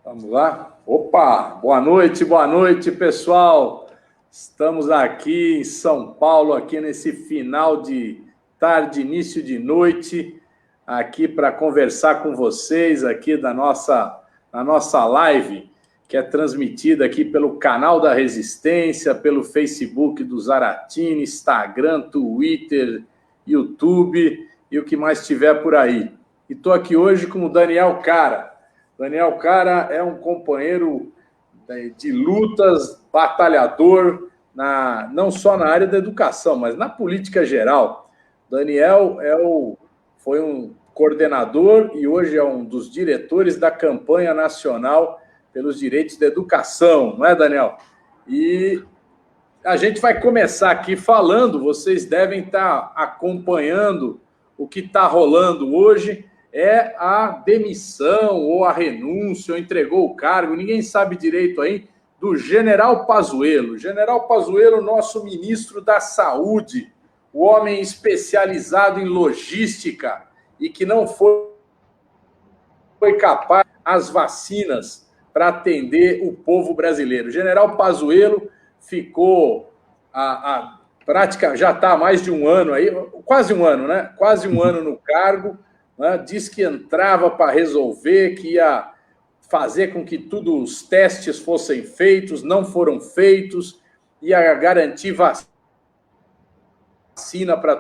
Vamos lá? Opa! Boa noite, pessoal! Estamos aqui em São Paulo, aqui nesse final de tarde, início de noite, aqui para conversar com vocês aqui na nossa live, que é transmitida aqui pelo canal da Resistência, pelo Facebook do Zaratini, Instagram, Twitter, YouTube e o que mais tiver por aí. E estou aqui hoje com o Daniel Cara. Daniel Cara é um companheiro de lutas, batalhador, não só na área da educação, mas na política geral. Daniel foi um coordenador e hoje é um dos diretores da campanha nacional pelos direitos da educação, não é, Daniel? E a gente vai começar aqui falando, vocês devem estar acompanhando o que está rolando hoje, é a demissão ou a renúncia, ou entregou o cargo, ninguém sabe direito aí, do General Pazuello. General Pazuello, nosso ministro da Saúde, o homem especializado em logística e que não foi capaz as vacinas para atender o povo brasileiro. General Pazuello ficou já está há mais de um ano aí, quase um ano, né? Quase um ano no cargo. Diz que entrava para resolver, que ia fazer com que todos os testes fossem feitos, não foram feitos, ia garantir vacina para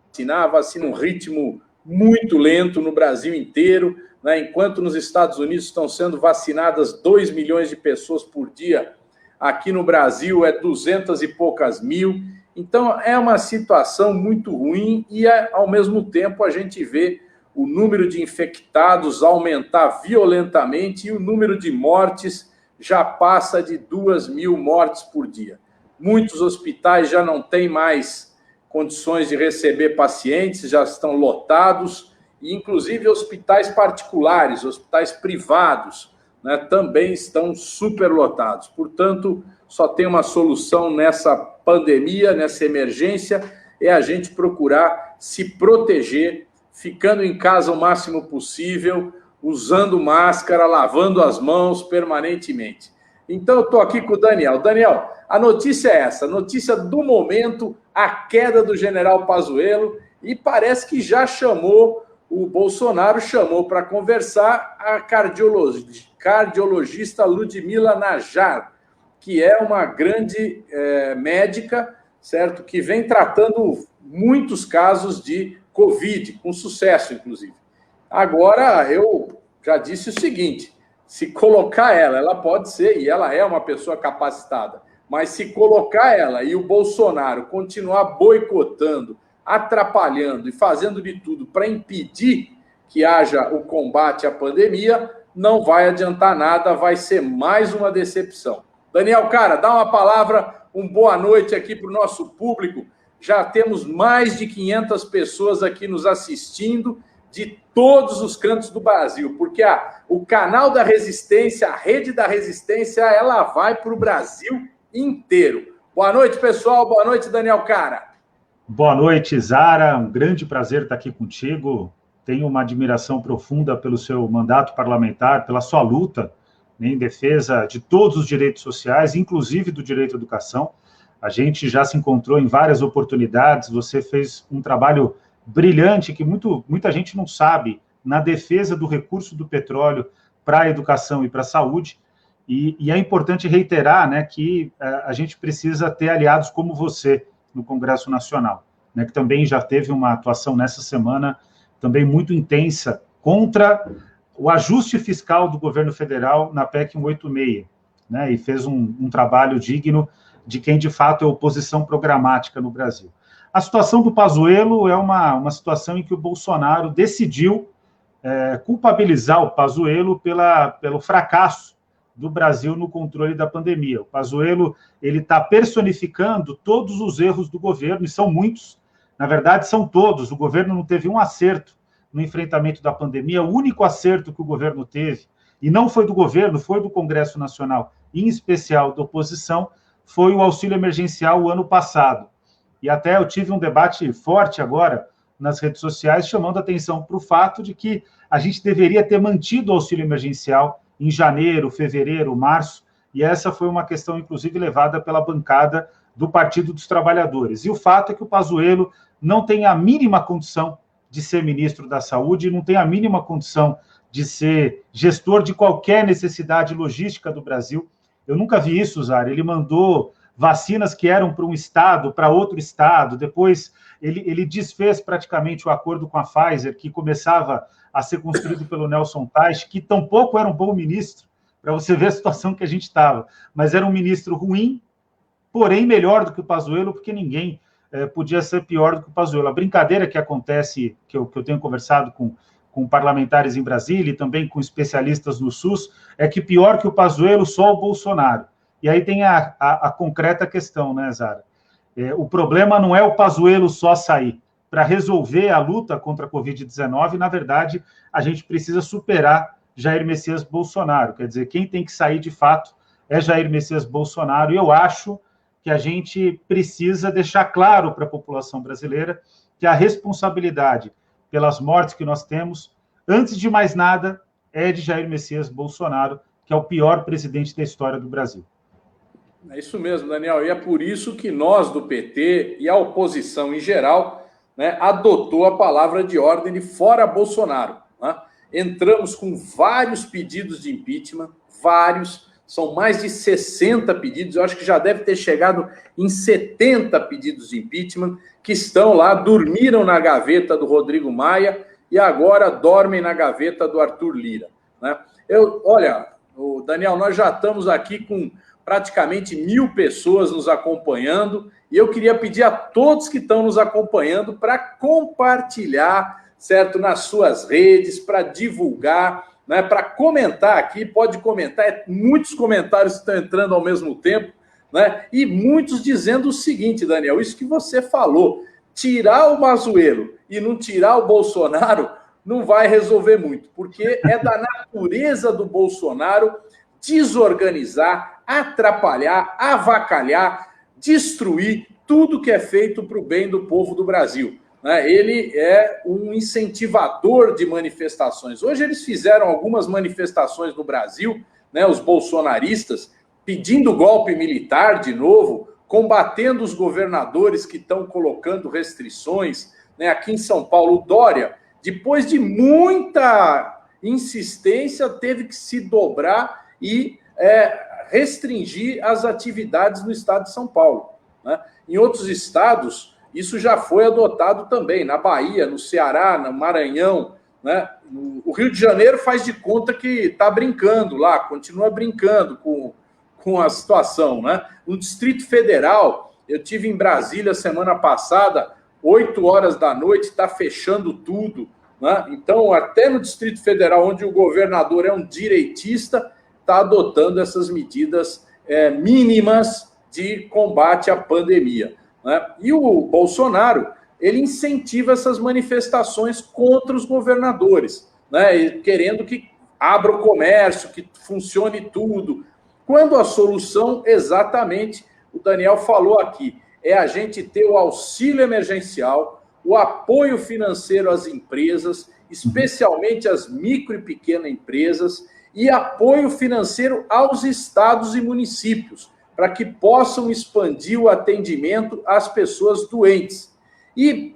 vacinar, vacina um ritmo muito lento no Brasil inteiro, né? Enquanto nos Estados Unidos estão sendo vacinadas 2 milhões de pessoas por dia, aqui no Brasil é 200 e poucas mil. Então, é uma situação muito ruim e, ao mesmo tempo, a gente vê o número de infectados aumentar violentamente e o número de mortes já passa de 2.000 mortes por dia. Muitos hospitais já não têm mais condições de receber pacientes, já estão lotados, e inclusive hospitais particulares, hospitais privados, né, também estão superlotados. Portanto, só tem uma solução nessa pandemia, nessa emergência, é a gente procurar se proteger, ficando em casa o máximo possível, usando máscara, lavando as mãos permanentemente. Então, eu estou aqui com o Daniel. Daniel, a notícia é essa, a notícia do momento, a queda do General Pazuello, e parece que já o Bolsonaro chamou para conversar a cardiologista Ludmila Najjar, que é uma grande médica, certo? Que vem tratando muitos casos de Covid, com sucesso, inclusive. Agora, eu já disse o seguinte, se colocar ela pode ser, e ela é uma pessoa capacitada, mas se colocar ela e o Bolsonaro continuar boicotando, atrapalhando e fazendo de tudo para impedir que haja o combate à pandemia, não vai adiantar nada, vai ser mais uma decepção. Daniel, cara, dá uma palavra, boa noite aqui para o nosso público. Já temos mais de 500 pessoas aqui nos assistindo de todos os cantos do Brasil, porque o canal da Resistência, a rede da Resistência, ela vai para o Brasil inteiro. Boa noite, pessoal. Boa noite, Daniel, cara. Boa noite, Zara. Um grande prazer estar aqui contigo. Tenho uma admiração profunda pelo seu mandato parlamentar, pela sua luta em defesa de todos os direitos sociais, inclusive do direito à educação. A gente já se encontrou em várias oportunidades, você fez um trabalho brilhante que muita gente não sabe na defesa do recurso do petróleo para a educação e para a saúde, e é importante reiterar, né, que a gente precisa ter aliados como você no Congresso Nacional, né, que também já teve uma atuação nessa semana também muito intensa contra o ajuste fiscal do governo federal na PEC 186, né, e fez um trabalho digno de quem, de fato, é oposição programática no Brasil. A situação do Pazuello é uma situação em que o Bolsonaro decidiu culpabilizar o Pazuello pelo fracasso do Brasil no controle da pandemia. O Pazuello está personificando todos os erros do governo, e são muitos, na verdade, são todos. O governo não teve um acerto no enfrentamento da pandemia, o único acerto que o governo teve, e não foi do governo, foi do Congresso Nacional, em especial da oposição, foi o auxílio emergencial o ano passado. E até eu tive um debate forte agora nas redes sociais, chamando atenção para o fato de que a gente deveria ter mantido o auxílio emergencial em janeiro, fevereiro, março, e essa foi uma questão, inclusive, levada pela bancada do Partido dos Trabalhadores. E o fato é que o Pazuello não tem a mínima condição de ser ministro da Saúde, não tem a mínima condição de ser gestor de qualquer necessidade logística do Brasil. Eu nunca vi isso, Zara. Ele mandou vacinas que eram para um estado, para outro estado, depois ele desfez praticamente o acordo com a Pfizer, que começava a ser construído pelo Nelson Teich, que tampouco era um bom ministro, para você ver a situação que a gente estava, mas era um ministro ruim, porém melhor do que o Pazuello, porque ninguém podia ser pior do que o Pazuello. A brincadeira que acontece, que eu tenho conversado com parlamentares em Brasília e também com especialistas no SUS, é que pior que o Pazuello, só o Bolsonaro. E aí tem a concreta questão, né, Zara? O problema não é o Pazuello só sair. Para resolver a luta contra a Covid-19, na verdade, a gente precisa superar Jair Messias Bolsonaro. Quer dizer, quem tem que sair de fato é Jair Messias Bolsonaro. E eu acho que a gente precisa deixar claro para a população brasileira que a responsabilidade pelas mortes que nós temos, antes de mais nada, é de Jair Messias Bolsonaro, que é o pior presidente da história do Brasil. É isso mesmo, Daniel. E é por isso que nós do PT e a oposição em geral, né, adotou a palavra de ordem de fora Bolsonaro. Né? Entramos com vários pedidos de impeachment, são mais de 60 pedidos, eu acho que já deve ter chegado em 70 pedidos de impeachment, que estão lá, dormiram na gaveta do Rodrigo Maia e agora dormem na gaveta do Arthur Lira. Né? Olha, Daniel, nós já estamos aqui com praticamente 1.000 pessoas nos acompanhando, e eu queria pedir a todos que estão nos acompanhando para compartilhar, certo, nas suas redes, para divulgar, né, para comentar aqui, pode comentar, muitos comentários estão entrando ao mesmo tempo, né, e muitos dizendo o seguinte, Daniel, isso que você falou, tirar o Pazuello e não tirar o Bolsonaro não vai resolver muito, porque é da natureza do Bolsonaro desorganizar, atrapalhar, avacalhar, destruir tudo que é feito para o bem do povo do Brasil. Ele é um incentivador de manifestações. Hoje eles fizeram algumas manifestações no Brasil, né, os bolsonaristas, pedindo golpe militar de novo, combatendo os governadores que estão colocando restrições. Né, aqui em São Paulo, o Dória, depois de muita insistência, teve que se dobrar e restringir as atividades no estado de São Paulo. Né? Em outros estados, isso já foi adotado também, na Bahia, no Ceará, no Maranhão. Né? O Rio de Janeiro faz de conta que está brincando lá, continua brincando com a situação. Né? No Distrito Federal, eu estive em Brasília semana passada, 8 horas da noite, está fechando tudo. Né? Então, até no Distrito Federal, onde o governador é um direitista, está adotando essas medidas mínimas de combate à pandemia. Né? E o Bolsonaro, ele incentiva essas manifestações contra os governadores, né? Querendo que abra o comércio, que funcione tudo. Quando a solução, exatamente, o Daniel falou aqui, é a gente ter o auxílio emergencial, o apoio financeiro às empresas, especialmente às micro e pequenas empresas, e apoio financeiro aos estados e municípios, para que possam expandir o atendimento às pessoas doentes. E,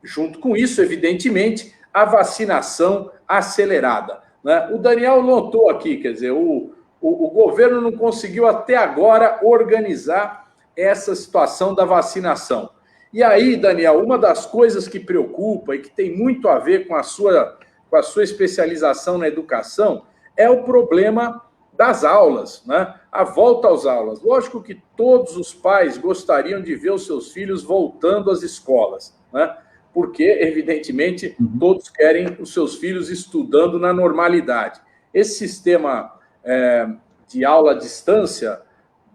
junto com isso, evidentemente, a vacinação acelerada. Né? O Daniel notou aqui, quer dizer, o governo não conseguiu até agora organizar essa situação da vacinação. E aí, Daniel, uma das coisas que preocupa e que tem muito a ver com a sua especialização na educação é o problema das aulas, né? A volta às aulas. Lógico que todos os pais gostariam de ver os seus filhos voltando às escolas, né? Porque, evidentemente, todos querem os seus filhos estudando na normalidade. Esse sistema de aula à distância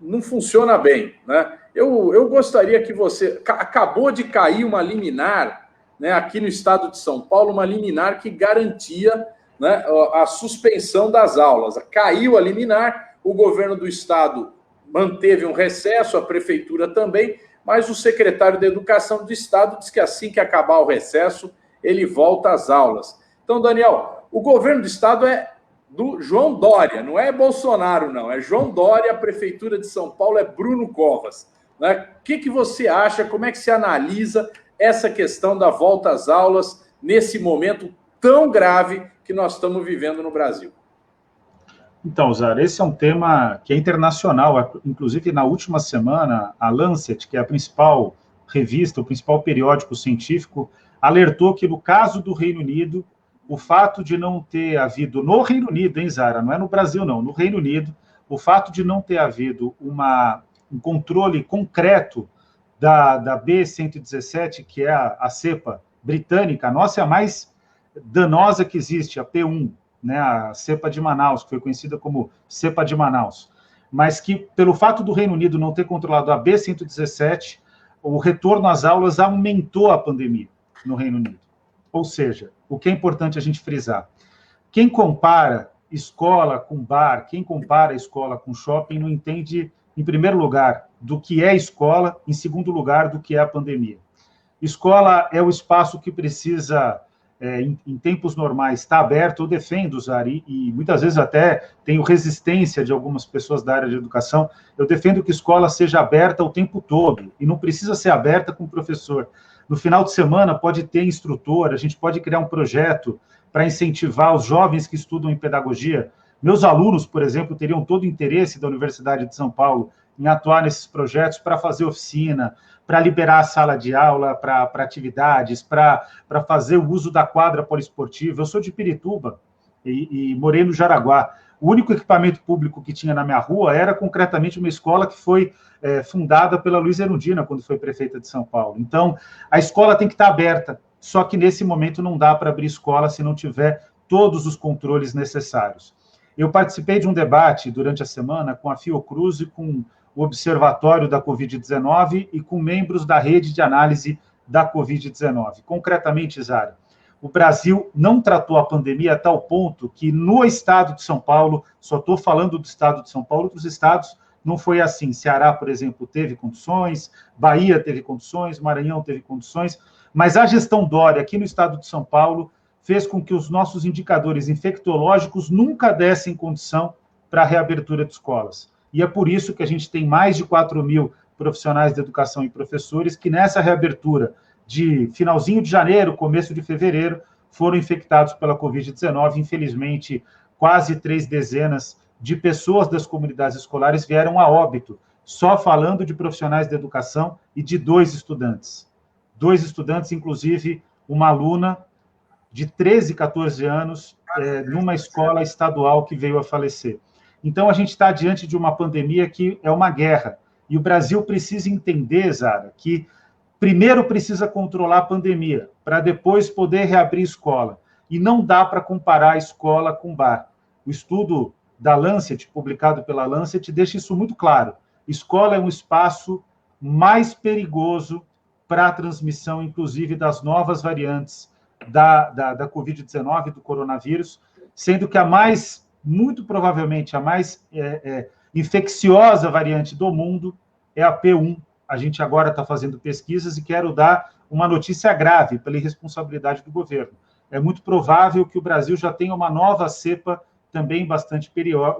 não funciona bem, né? Eu gostaria que você... Acabou de cair uma liminar, né, aqui no estado de São Paulo, uma liminar que garantia, né, a suspensão das aulas. Caiu a liminar, o governo do estado manteve um recesso, a prefeitura também, mas o secretário da Educação do Estado diz que assim que acabar o recesso, ele volta às aulas. Então, Daniel, o governo do Estado é do João Dória, não é Bolsonaro, não. É João Dória, a Prefeitura de São Paulo é Bruno Covas. Né? O que você acha, como é que se analisa essa questão da volta às aulas nesse momento tão grave que nós estamos vivendo no Brasil? Então, Zara, esse é um tema que é internacional. Inclusive, na última semana, a Lancet, que é a principal revista, o principal periódico científico, alertou que, no caso do Reino Unido, o fato de não ter havido, no Reino Unido, hein, Zara, não é no Brasil, não, no Reino Unido, o fato de não ter havido um controle concreto da B117, que é a cepa britânica, a nossa é a mais danosa que existe, a P1, né, a cepa de Manaus, que foi conhecida como cepa de Manaus, mas que, pelo fato do Reino Unido não ter controlado a B117, o retorno às aulas aumentou a pandemia no Reino Unido. Ou seja, o que é importante a gente frisar, quem compara escola com bar, quem compara escola com shopping, não entende, em primeiro lugar, do que é escola, em segundo lugar, do que é a pandemia. Escola é o espaço que precisa, em tempos normais, estar aberto. Eu defendo, Zari, e muitas vezes até tenho resistência de algumas pessoas da área de educação, eu defendo que escola seja aberta o tempo todo, e não precisa ser aberta com o professor. No final de semana pode ter instrutor, a gente pode criar um projeto para incentivar os jovens que estudam em pedagogia. Meus alunos, por exemplo, teriam todo o interesse da Universidade de São Paulo em atuar nesses projetos para fazer oficina, para liberar a sala de aula para atividades, para fazer o uso da quadra poliesportiva. Eu sou de Pirituba e morei no Jaraguá. O único equipamento público que tinha na minha rua era, concretamente, uma escola que foi fundada pela Luísa Erundina, quando foi prefeita de São Paulo. Então, a escola tem que estar aberta, só que nesse momento não dá para abrir escola se não tiver todos os controles necessários. Eu participei de um debate durante a semana com a Fiocruz e com o Observatório da Covid-19 e com membros da rede de análise da Covid-19. Concretamente, Zara, o Brasil não tratou a pandemia a tal ponto que no estado de São Paulo, só estou falando do estado de São Paulo, outros estados não foi assim. Ceará, por exemplo, teve condições, Bahia teve condições, Maranhão teve condições, mas a gestão Dória aqui no estado de São Paulo fez com que os nossos indicadores infectológicos nunca dessem condição para a reabertura de escolas. E é por isso que a gente tem mais de 4 mil profissionais de educação e professores que nessa reabertura de finalzinho de janeiro, começo de fevereiro, foram infectados pela Covid-19. Infelizmente, quase 3 dezenas de pessoas das comunidades escolares vieram a óbito, só falando de profissionais de educação e de 2 estudantes. 2 estudantes, inclusive uma aluna de 13, 14 anos, numa escola estadual que veio a falecer. Então, a gente está diante de uma pandemia que é uma guerra. E o Brasil precisa entender, Zara, que primeiro precisa controlar a pandemia, para depois poder reabrir escola. E não dá para comparar a escola com bar. O estudo da Lancet, publicado pela Lancet, deixa isso muito claro. Escola é um espaço mais perigoso para a transmissão, inclusive, das novas variantes da Covid-19, do coronavírus, sendo que muito provavelmente, a mais infecciosa variante do mundo é a P1. A gente agora está fazendo pesquisas e quero dar uma notícia grave pela irresponsabilidade do governo. É muito provável que o Brasil já tenha uma nova cepa também bastante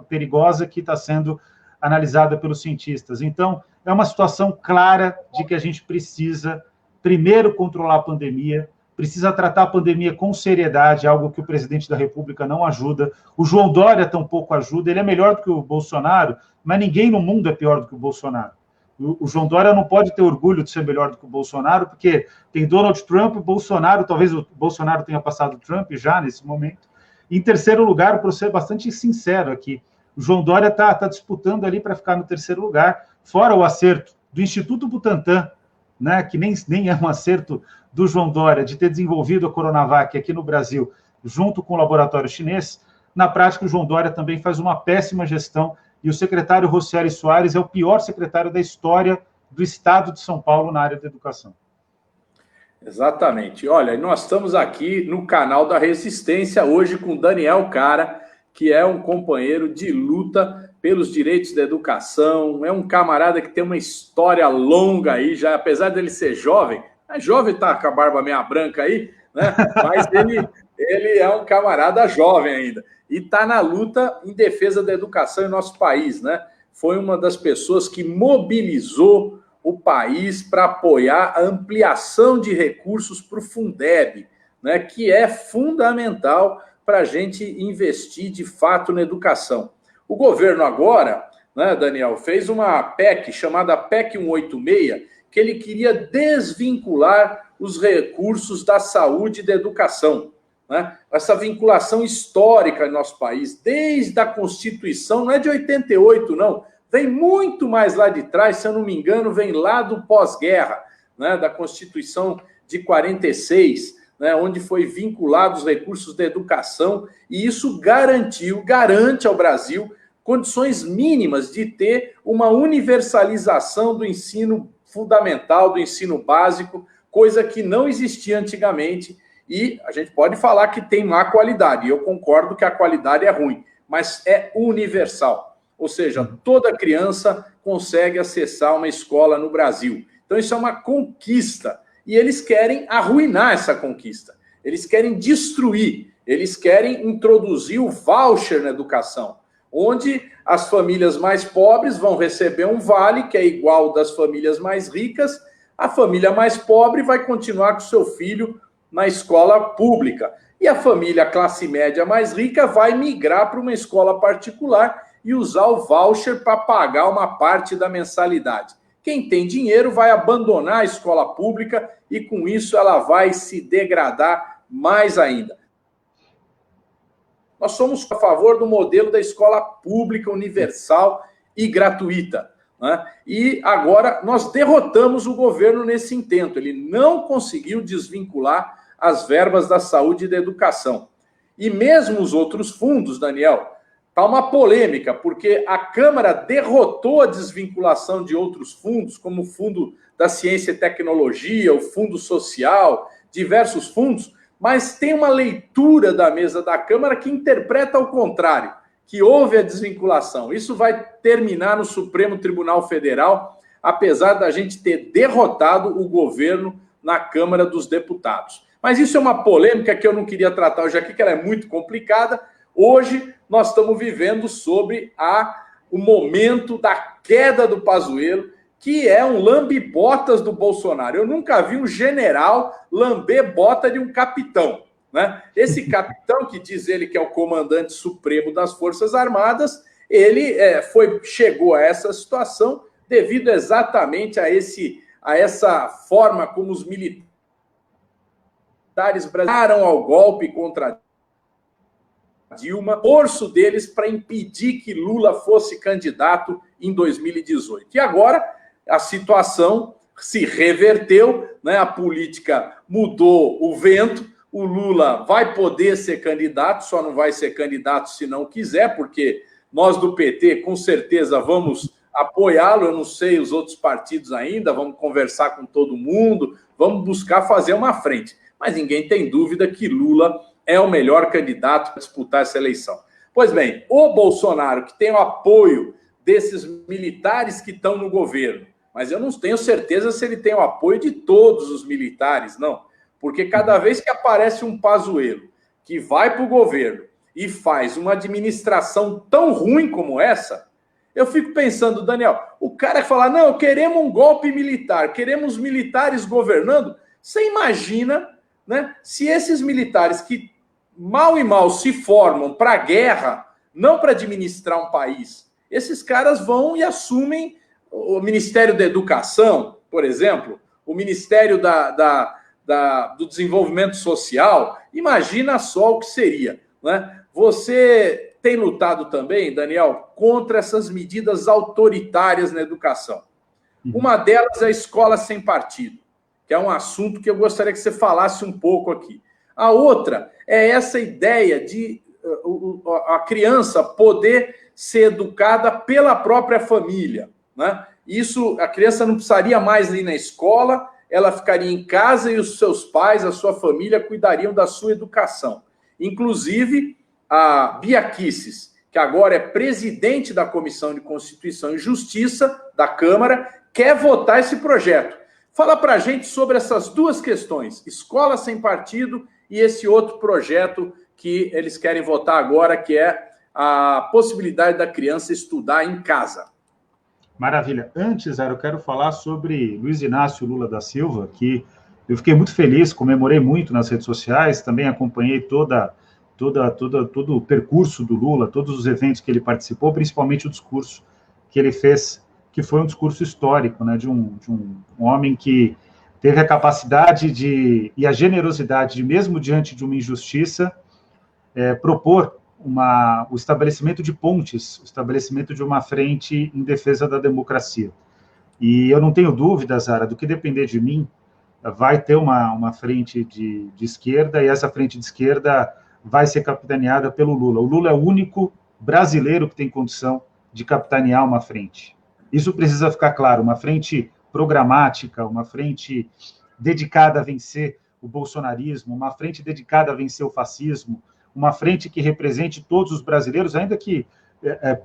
perigosa que está sendo analisada pelos cientistas. Então, é uma situação clara de que a gente precisa, primeiro, controlar a pandemia, precisa tratar a pandemia com seriedade, algo que o presidente da República não ajuda. O João Dória tampouco ajuda, ele é melhor do que o Bolsonaro, mas ninguém no mundo é pior do que o Bolsonaro. O João Dória não pode ter orgulho de ser melhor do que o Bolsonaro, porque tem Donald Trump, o Bolsonaro, talvez o Bolsonaro tenha passado o Trump já nesse momento. Em terceiro lugar, para ser bastante sincero aqui, o João Dória está disputando ali para ficar no terceiro lugar, fora o acerto do Instituto Butantan, né, que nem é um acerto do João Dória, de ter desenvolvido a Coronavac aqui no Brasil, junto com o laboratório chinês. Na prática, o João Dória também faz uma péssima gestão, e o secretário Rocieli Soares é o pior secretário da história do estado de São Paulo na área da educação. Exatamente. Olha, nós estamos aqui no canal da Resistência, hoje com Daniel Cara, que é um companheiro de luta pelos direitos da educação, é um camarada que tem uma história longa aí, já apesar dele ser jovem, é jovem, tá com a barba meia branca aí, né? Mas ele é um camarada jovem ainda, e está na luta em defesa da educação em nosso país, né? Foi uma das pessoas que mobilizou o país para apoiar a ampliação de recursos para o Fundeb, né? Que é fundamental para a gente investir de fato na educação. O governo agora, né, Daniel, fez uma PEC chamada PEC 186, que ele queria desvincular os recursos da saúde e da educação, né? Essa vinculação histórica em nosso país, desde a Constituição, não é de 88, não, vem muito mais lá de trás, se eu não me engano, vem lá do pós-guerra, né, da Constituição de 46, né, onde foi vinculado os recursos da educação, e isso garante ao Brasil condições mínimas de ter uma universalização do ensino fundamental, do ensino básico, coisa que não existia antigamente, e a gente pode falar que tem má qualidade, e eu concordo que a qualidade é ruim, mas é universal, ou seja, toda criança consegue acessar uma escola no Brasil. Então isso é uma conquista, e eles querem arruinar essa conquista, eles querem destruir, eles querem introduzir o voucher na educação, onde as famílias mais pobres vão receber um vale, que é igual ao das famílias mais ricas, a família mais pobre vai continuar com seu filho na escola pública, e a família classe média mais rica vai migrar para uma escola particular e usar o voucher para pagar uma parte da mensalidade. Quem tem dinheiro vai abandonar a escola pública e com isso ela vai se degradar mais ainda. Nós somos a favor do modelo da escola pública, universal e gratuita, né? E agora nós derrotamos o governo nesse intento. Ele não conseguiu desvincular as verbas da saúde e da educação. E mesmo os outros fundos, Daniel, está uma polêmica, porque a Câmara derrotou a desvinculação de outros fundos, como o Fundo da Ciência e Tecnologia, o Fundo Social, diversos fundos, mas tem uma leitura da mesa da Câmara que interpreta ao contrário, que houve a desvinculação. Isso vai terminar no Supremo Tribunal Federal, apesar da gente ter derrotado o governo na Câmara dos Deputados. Mas isso é uma polêmica que eu não queria tratar hoje aqui, que ela é muito complicada. Hoje nós estamos vivendo sobre o momento da queda do Pazuello, que é um lambe-botas do Bolsonaro. Eu nunca vi um general lamber bota de um capitão, né? Esse capitão, que diz ele que é o comandante supremo das Forças Armadas, ele chegou a essa situação devido exatamente a essa forma como os militares brasileiros ao golpe contra Dilma, esforço deles para impedir que Lula fosse candidato em 2018. E agora a situação se reverteu, né? A política mudou o vento, o Lula vai poder ser candidato, só não vai ser candidato se não quiser, porque nós do PT com certeza vamos apoiá-lo, eu não sei os outros partidos ainda, vamos conversar com todo mundo, vamos buscar fazer uma frente. Mas ninguém tem dúvida que Lula é o melhor candidato para disputar essa eleição. Pois bem, o Bolsonaro, que tem o apoio desses militares que estão no governo, mas eu não tenho certeza se ele tem o apoio de todos os militares, não. Porque cada vez que aparece um Pazuello que vai para o governo e faz uma administração tão ruim como essa, eu fico pensando, Daniel, o cara fala, não, queremos um golpe militar, queremos militares governando. Você imagina, né, se esses militares que mal e mal se formam para a guerra, não para administrar um país, esses caras vão e assumem o Ministério da Educação, por exemplo, o Ministério do Desenvolvimento Social. Imagina só o que seria, né? Você tem lutado também, Daniel, contra essas medidas autoritárias na educação. Uma delas é a escola sem partido, que é um assunto que eu gostaria que você falasse um pouco aqui. A outra é essa ideia de a criança poder ser educada pela própria família, né? Isso, a criança não precisaria mais ir na escola, ela ficaria em casa e os seus pais, a sua família, cuidariam da sua educação. Inclusive, a Bia Kicis, que agora é presidente da Comissão de Constituição e Justiça da Câmara, quer votar esse projeto. Fala para a gente sobre essas duas questões, escola sem partido e esse outro projeto que eles querem votar agora, que é a possibilidade da criança estudar em casa. Maravilha. Antes, Zara, eu quero falar sobre Luiz Inácio Lula da Silva, que eu fiquei muito feliz, comemorei muito nas redes sociais, também acompanhei todo o percurso do Lula, todos os eventos que ele participou, principalmente o discurso que ele fez, que foi um discurso histórico, né, de um homem que teve a capacidade e a generosidade de, mesmo diante de uma injustiça, propor o estabelecimento de pontes, o estabelecimento de uma frente em defesa da democracia. E eu não tenho dúvida, Zara, do que depender de mim, vai ter uma frente de esquerda, e essa frente de esquerda vai ser capitaneada pelo Lula. O Lula é o único brasileiro que tem condição de capitanear uma frente. Isso precisa ficar claro, uma frente programática, uma frente dedicada a vencer o bolsonarismo, uma frente dedicada a vencer o fascismo, uma frente que represente todos os brasileiros, ainda que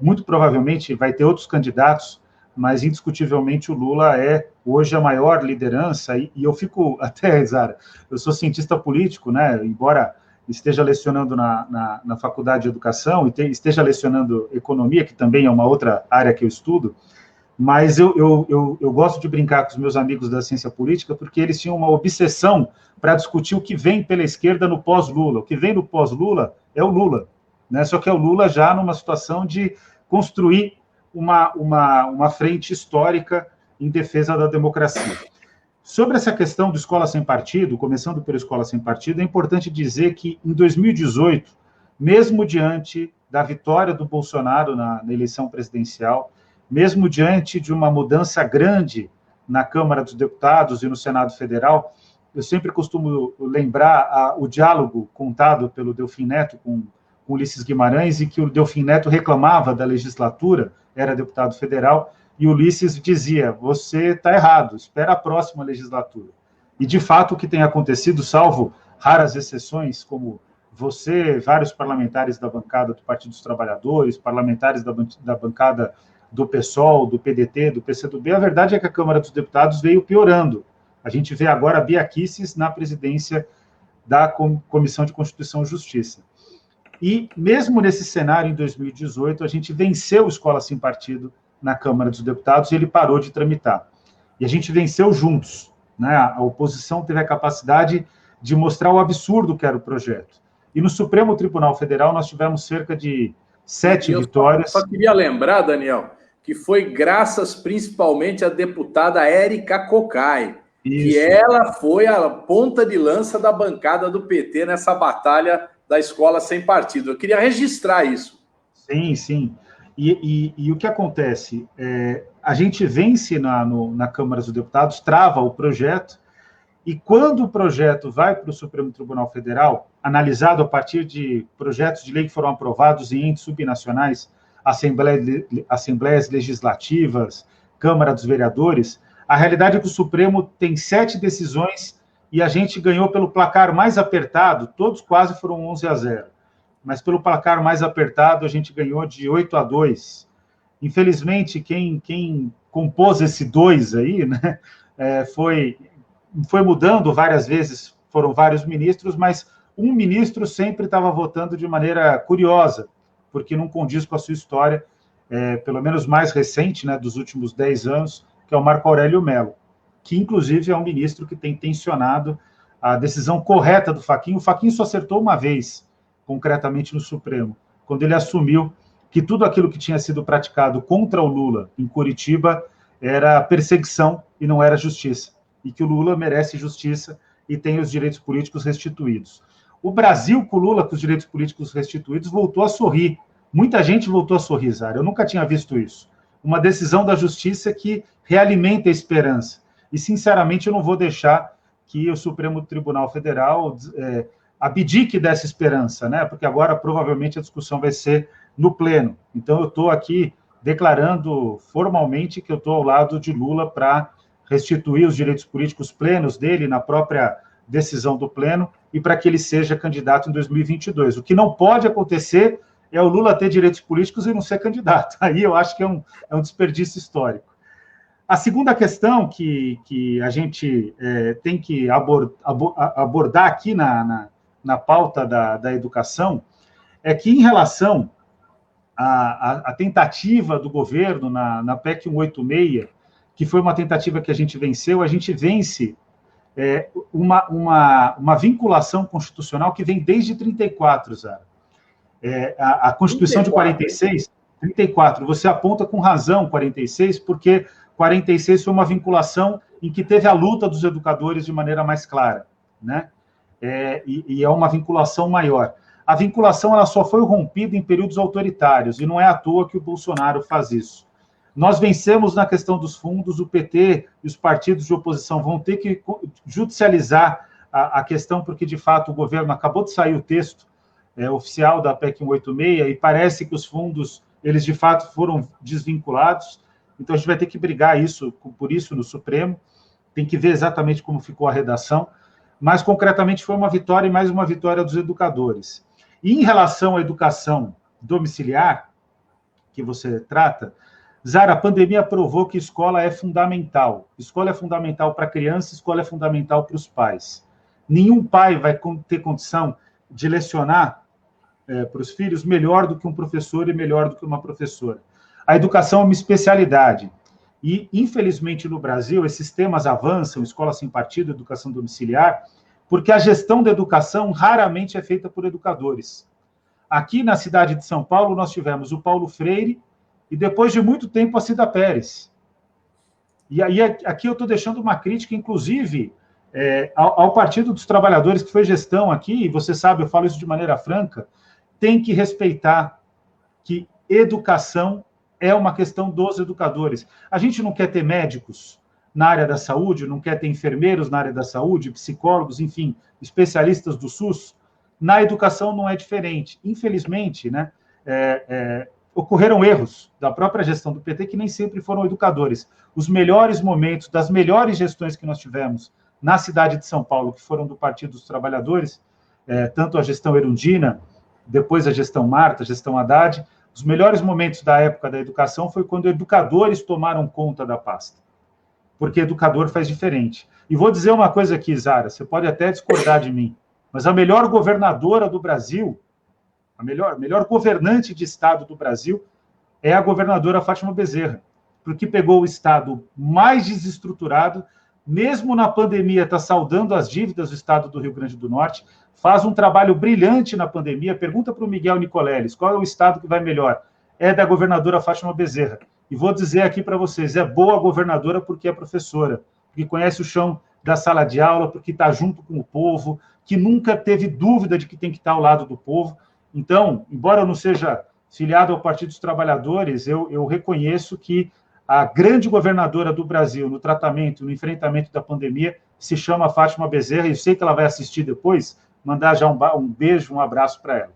muito provavelmente vai ter outros candidatos, mas indiscutivelmente o Lula é hoje a maior liderança, e eu fico até, Zara, eu sou cientista político, né, embora esteja lecionando na Faculdade de Educação e esteja lecionando Economia, que também é uma outra área que eu estudo, mas eu gosto de brincar com os meus amigos da ciência política, porque eles tinham uma obsessão para discutir o que vem pela esquerda no pós-Lula. O que vem no pós-Lula é o Lula, né? Só que é o Lula já numa situação de construir uma frente histórica em defesa da democracia. Sobre essa questão do Escola Sem Partido, começando pela Escola Sem Partido, é importante dizer que, em 2018, mesmo diante da vitória do Bolsonaro na eleição presidencial, mesmo diante de uma mudança grande na Câmara dos Deputados e no Senado Federal, eu sempre costumo lembrar o diálogo contado pelo Delfim Neto com Ulisses Guimarães, e que o Delfim Neto reclamava da legislatura, era deputado federal, e Ulisses dizia, você está errado, espera a próxima legislatura. E, de fato, o que tem acontecido, salvo raras exceções, como você, vários parlamentares da bancada do Partido dos Trabalhadores, parlamentares da bancada do PSOL, do PDT, do PCdoB, a verdade é que a Câmara dos Deputados veio piorando. A gente vê agora a Bia Kicis na presidência da Comissão de Constituição e Justiça. E, mesmo nesse cenário, em 2018, a gente venceu a Escola Sem Partido na Câmara dos Deputados e ele parou de tramitar. E a gente venceu juntos, né? A oposição teve a capacidade de mostrar o absurdo que era o projeto. E no Supremo Tribunal Federal nós tivemos cerca de 7 vitórias. Eu só queria lembrar, Daniel, que foi graças principalmente à deputada Érica Cocai, que ela foi a ponta de lança da bancada do PT nessa batalha da Escola Sem Partido. Eu queria registrar isso. Sim, sim. E o que acontece? A gente vence na Câmara dos Deputados, trava o projeto, e quando o projeto vai para o Supremo Tribunal Federal, analisado a partir de projetos de lei que foram aprovados em entes subnacionais, assembleias legislativas, Câmara dos Vereadores, a realidade é que o Supremo tem 7 decisões e a gente ganhou pelo placar mais apertado, todos quase foram 11-0, mas pelo placar mais apertado a gente ganhou de 8-2. Infelizmente, quem compôs esse 2 aí, né, foi mudando várias vezes, foram vários ministros, mas um ministro sempre estava votando de maneira curiosa, porque não condiz com a sua história, pelo menos mais recente, né, dos últimos 10 anos, que é o Marco Aurélio Mello, que, inclusive, é um ministro que tem tensionado a decisão correta do Fachin. O Fachin só acertou uma vez, concretamente no Supremo, quando ele assumiu que tudo aquilo que tinha sido praticado contra o Lula em Curitiba era perseguição e não era justiça, e que o Lula merece justiça e tem os direitos políticos restituídos. O Brasil, com o Lula, com os direitos políticos restituídos, voltou a sorrir. Muita gente voltou a sorrir, Zara. Eu nunca tinha visto isso. Uma decisão da justiça que realimenta a esperança. E, sinceramente, eu não vou deixar que o Supremo Tribunal Federal abdique dessa esperança, né? Porque agora, provavelmente, a discussão vai ser no pleno. Então, eu estou aqui declarando formalmente que eu estou ao lado de Lula para restituir os direitos políticos plenos dele na própria decisão do pleno e para que ele seja candidato em 2022. O que não pode acontecer é o Lula ter direitos políticos e não ser candidato. Aí eu acho que é um desperdício histórico. A segunda questão que a gente tem que abordar aqui na pauta da educação é que, em relação à tentativa do governo na PEC 186, que foi uma tentativa que a gente venceu, a gente vence uma vinculação constitucional que vem desde 34, Zara. A Constituição 34, de 46, 34, você aponta com razão 46, porque 46 foi uma vinculação em que teve a luta dos educadores de maneira mais clara, né? E é uma vinculação maior. A vinculação ela só foi rompida em períodos autoritários, e não é à toa que o Bolsonaro faz isso. Nós vencemos na questão dos fundos, o PT e os partidos de oposição vão ter que judicializar a questão, porque, de fato, o governo acabou de sair o texto oficial da PEC 186, e parece que os fundos, eles, de fato, foram desvinculados. Então, a gente vai ter que brigar por isso no Supremo, tem que ver exatamente como ficou a redação, mas, concretamente, foi uma vitória, e mais uma vitória dos educadores. E, em relação à educação domiciliar, que você trata, Zara, a pandemia provou que escola é fundamental. Escola é fundamental para a criança, escola é fundamental para os pais. Nenhum pai vai ter condição de lecionar para os filhos melhor do que um professor e melhor do que uma professora. A educação é uma especialidade. E, infelizmente, no Brasil, esses temas avançam, escola sem partido, educação domiciliar, porque a gestão da educação raramente é feita por educadores. Aqui na cidade de São Paulo, nós tivemos o Paulo Freire, e depois de muito tempo a Cida Pérez. E aí aqui eu estou deixando uma crítica, inclusive, ao Partido dos Trabalhadores, que foi gestão aqui, e você sabe, eu falo isso de maneira franca, tem que respeitar que educação é uma questão dos educadores. A gente não quer ter médicos na área da saúde, não quer ter enfermeiros na área da saúde, psicólogos, enfim, especialistas do SUS. Na educação não é diferente. Infelizmente, né, ocorreram erros da própria gestão do PT que nem sempre foram educadores. Os melhores momentos, das melhores gestões que nós tivemos na cidade de São Paulo, que foram do Partido dos Trabalhadores, tanto a gestão Erundina, depois a gestão Marta, a gestão Haddad, os melhores momentos da época da educação foi quando educadores tomaram conta da pasta, porque educador faz diferente. E vou dizer uma coisa aqui, Zara, você pode até discordar de mim, mas a melhor governadora do Brasil, a melhor governante de Estado do Brasil é a governadora Fátima Bezerra, porque pegou o Estado mais desestruturado, mesmo na pandemia está saldando as dívidas do Estado do Rio Grande do Norte, faz um trabalho brilhante na pandemia. Pergunta para o Miguel Nicoleles, qual é o Estado que vai melhor? É da governadora Fátima Bezerra. E vou dizer aqui para vocês, é boa governadora porque é professora, porque conhece o chão da sala de aula, porque está junto com o povo, que nunca teve dúvida de que tem que estar ao lado do povo. Então, embora eu não seja filiado ao Partido dos Trabalhadores, eu reconheço que a grande governadora do Brasil no tratamento, no enfrentamento da pandemia, se chama Fátima Bezerra, e eu sei que ela vai assistir depois, mandar já um beijo, um abraço para ela.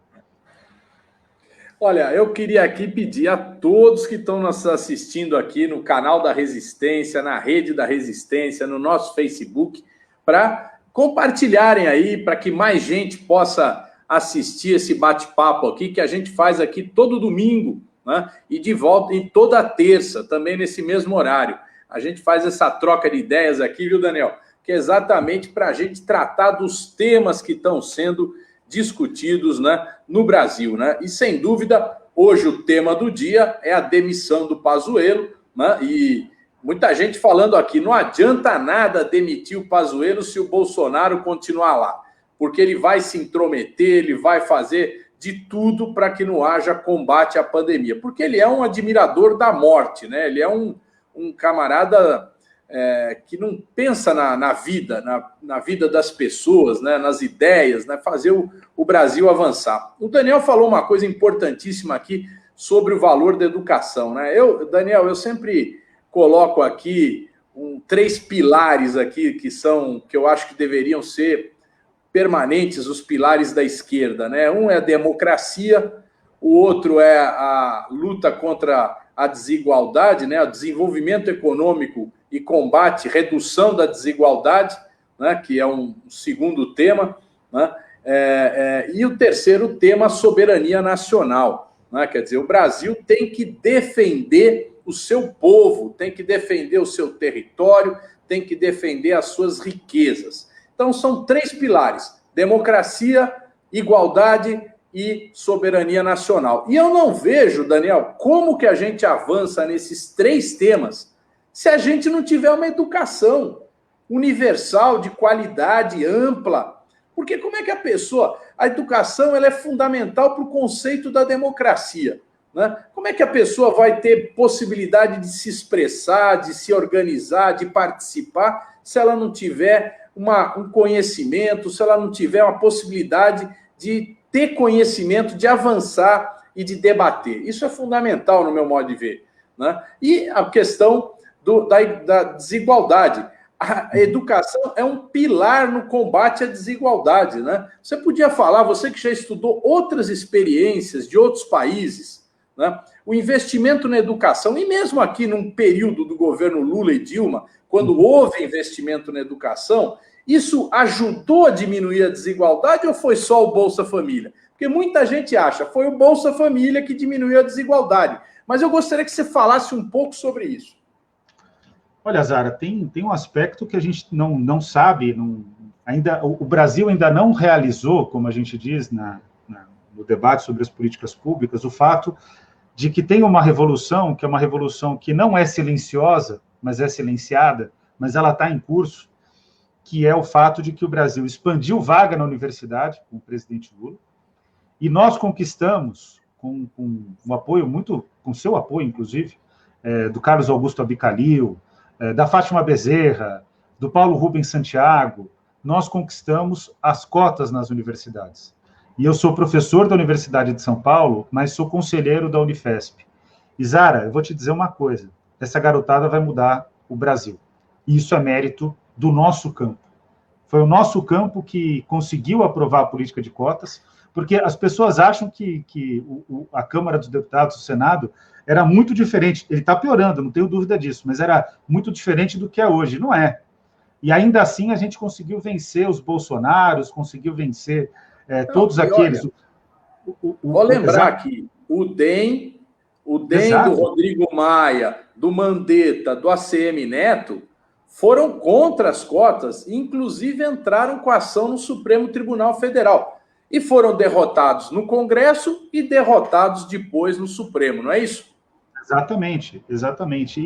Olha, eu queria aqui pedir a todos que estão nos assistindo aqui no canal da Resistência, na rede da Resistência, no nosso Facebook, para compartilharem aí, para que mais gente possa assistir esse bate-papo aqui, que a gente faz aqui todo domingo, né? E de volta em toda terça, também nesse mesmo horário. A gente faz essa troca de ideias aqui, viu, Daniel? Que é exatamente para a gente tratar dos temas que estão sendo discutidos, né, no Brasil, né? E, sem dúvida, hoje o tema do dia é a demissão do Pazuello, né? E muita gente falando aqui, não adianta nada demitir o Pazuello se o Bolsonaro continuar lá, porque ele vai se intrometer, ele vai fazer de tudo para que não haja combate à pandemia, porque ele é um admirador da morte, né? Ele é um camarada que não pensa na vida, na vida das pessoas, né? Nas ideias, né? Fazer o Brasil avançar. O Daniel falou uma coisa importantíssima aqui sobre o valor da educação, né? Daniel, eu sempre coloco aqui 3 pilares aqui que eu acho que deveriam ser permanentes, os pilares da esquerda, né? Um é a democracia, o outro é a luta contra a desigualdade, né? O desenvolvimento econômico e combate, redução da desigualdade, né? Que é um segundo tema, né? E o terceiro tema, a soberania nacional. né? Quer dizer, o Brasil tem que defender o seu povo, tem que defender o seu território, tem que defender as suas riquezas. Então, são 3 pilares: democracia, igualdade e soberania nacional. E eu não vejo, Daniel, como que a gente avança nesses 3 temas se a gente não tiver uma educação universal, de qualidade, ampla. Porque como é que a educação ela é fundamental para o conceito da democracia, né? Como é que a pessoa vai ter possibilidade de se expressar, de se organizar, de participar, se ela não tiver um conhecimento, se ela não tiver uma possibilidade de ter conhecimento, de avançar e de debater? Isso é fundamental no meu modo de ver, né? E a questão da desigualdade. A educação é um pilar no combate à desigualdade, né? Você podia falar, você que já estudou outras experiências de outros países, né? O investimento na educação, e mesmo aqui num período do governo Lula e Dilma, quando houve investimento na educação, isso ajudou a diminuir a desigualdade ou foi só o Bolsa Família? Porque muita gente acha que foi o Bolsa Família que diminuiu a desigualdade. Mas eu gostaria que você falasse um pouco sobre isso. Olha, Zara, tem um aspecto que a gente não sabe, ainda o Brasil ainda não realizou, como a gente diz no debate sobre as políticas públicas, o fato de que tem uma revolução, que é uma revolução que não é silenciosa, mas é silenciada, mas ela está em curso, que é o fato de que o Brasil expandiu vaga na universidade, com o presidente Lula, e nós conquistamos, com um apoio com seu apoio, inclusive, do Carlos Augusto Abicalil, da Fátima Bezerra, do Paulo Rubens Santiago, nós conquistamos as cotas nas universidades. E eu sou professor da Universidade de São Paulo, mas sou conselheiro da Unifesp. E, Zara, eu vou te dizer uma coisa, essa garotada vai mudar o Brasil. E isso é mérito do nosso campo. Foi o nosso campo que conseguiu aprovar a política de cotas, porque as pessoas acham que a Câmara dos Deputados, o Senado, era muito diferente. Ele está piorando, não tenho dúvida disso, mas era muito diferente do que é hoje. Não é. E ainda assim a gente conseguiu vencer os Bolsonaros, conseguiu vencer todos aqueles. Vou lembrar aqui, o DEM do Rodrigo Maia, do Mandetta, do ACM Neto, foram contra as cotas, inclusive entraram com ação no Supremo Tribunal Federal. E foram derrotados no Congresso e derrotados depois no Supremo, não é isso? Exatamente, exatamente.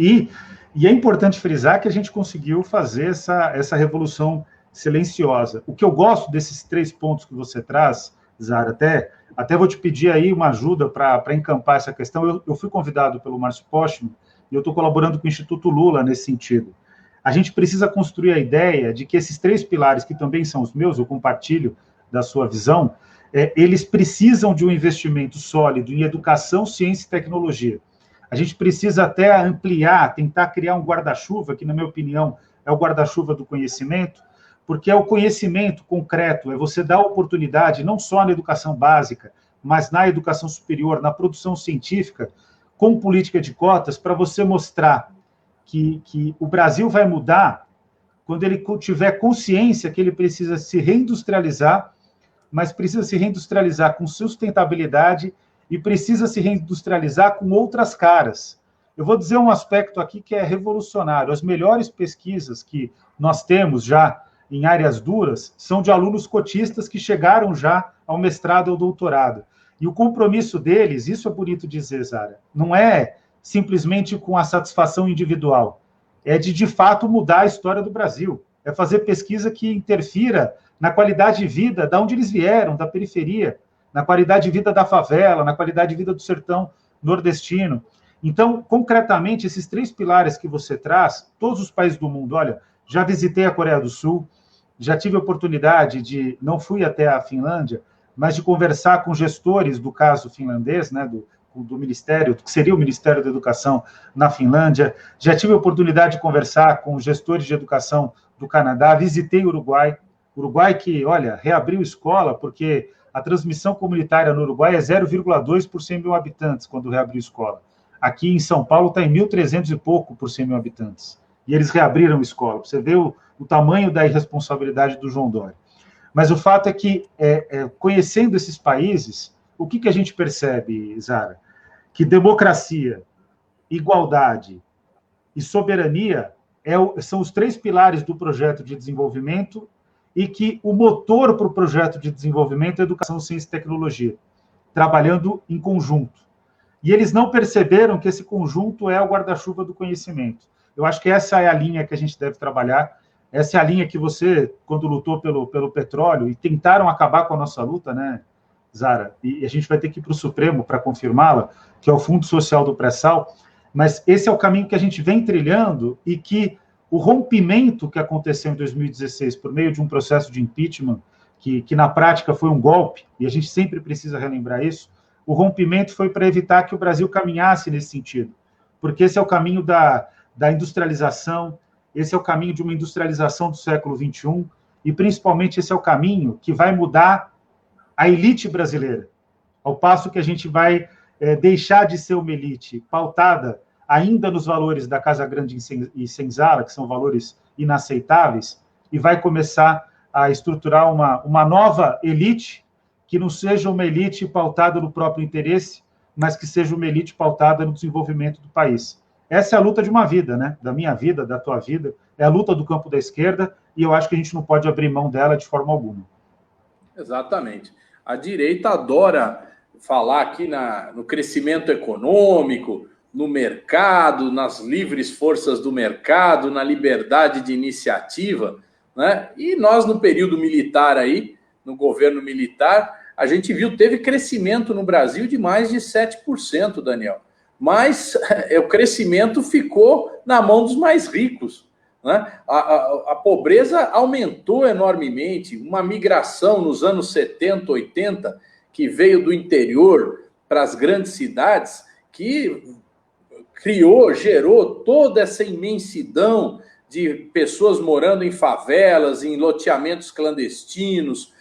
E é importante frisar que a gente conseguiu fazer essa revolução silenciosa. O que eu gosto desses 3 pontos que você traz, Zara, até vou te pedir aí uma ajuda para encampar essa questão. Eu fui convidado pelo Márcio Postman e eu estou colaborando com o Instituto Lula nesse sentido. A gente precisa construir a ideia de que esses 3 pilares, que também são os meus, eu compartilho da sua visão, eles precisam de um investimento sólido em educação, ciência e tecnologia. A gente precisa até ampliar, tentar criar um guarda-chuva, que, na minha opinião, é o guarda-chuva do conhecimento, porque é o conhecimento concreto, é você dar oportunidade, não só na educação básica, mas na educação superior, na produção científica, com política de cotas, para você mostrar que o Brasil vai mudar quando ele tiver consciência que ele precisa se reindustrializar, mas precisa se reindustrializar com sustentabilidade e precisa se reindustrializar com outras caras. Eu vou dizer um aspecto aqui que é revolucionário. As melhores pesquisas que nós temos já em áreas duras são de alunos cotistas que chegaram já ao mestrado ou doutorado. E o compromisso deles, isso é bonito dizer, Zara, não é simplesmente com a satisfação individual, é de fato mudar a história do Brasil, é fazer pesquisa que interfira na qualidade de vida de onde eles vieram, da periferia, na qualidade de vida da favela, na qualidade de vida do sertão nordestino. Então, concretamente, esses 3 pilares que você traz, todos os países do mundo, olha, já visitei a Coreia do Sul, já tive a oportunidade não fui até a Finlândia, mas de conversar com gestores do caso finlandês, né, do Ministério, que seria o Ministério da Educação na Finlândia, já tive a oportunidade de conversar com gestores de educação do Canadá, visitei o Uruguai que, olha, reabriu escola, porque a transmissão comunitária no Uruguai é 0,2 por 100 mil habitantes, quando reabriu escola. Aqui em São Paulo está em 1.300 e pouco por 100 mil habitantes. E eles reabriram a escola. Você vê o tamanho da irresponsabilidade do João Dória. Mas o fato é que, conhecendo esses países, o que a gente percebe, Zara? Que democracia, igualdade e soberania são os 3 pilares do projeto de desenvolvimento e que o motor para o projeto de desenvolvimento é educação, ciência e tecnologia, trabalhando em conjunto. E eles não perceberam que esse conjunto é o guarda-chuva do conhecimento. Eu acho que essa é a linha que a gente deve trabalhar, essa é a linha que você, quando lutou pelo petróleo, e tentaram acabar com a nossa luta, né, Zara? E a gente vai ter que ir para o Supremo para confirmá-la, que é o Fundo Social do Pré-Sal, mas esse é o caminho que a gente vem trilhando e que o rompimento que aconteceu em 2016 por meio de um processo de impeachment, que na prática foi um golpe, e a gente sempre precisa relembrar isso, o rompimento foi para evitar que o Brasil caminhasse nesse sentido, porque esse é o caminho da industrialização, esse é o caminho de uma industrialização do século XXI, e principalmente esse é o caminho que vai mudar a elite brasileira, ao passo que a gente vai deixar de ser uma elite pautada ainda nos valores da Casa Grande e Senzala, que são valores inaceitáveis, e vai começar a estruturar uma nova elite, que não seja uma elite pautada no próprio interesse, mas que seja uma elite pautada no desenvolvimento do país. Essa é a luta de uma vida, né? Da minha vida, da tua vida, é a luta do campo da esquerda, e eu acho que a gente não pode abrir mão dela de forma alguma. Exatamente. A direita adora falar aqui no crescimento econômico, no mercado, nas livres forças do mercado, na liberdade de iniciativa, né? E nós, no período militar aí, no governo militar, a gente viu, teve crescimento no Brasil de mais de 7%, Daniel. Mas o crescimento ficou na mão dos mais ricos, né? A pobreza aumentou enormemente, uma migração nos anos 70, 80, que veio do interior para as grandes cidades, que gerou toda essa imensidão de pessoas morando em favelas, em loteamentos clandestinos,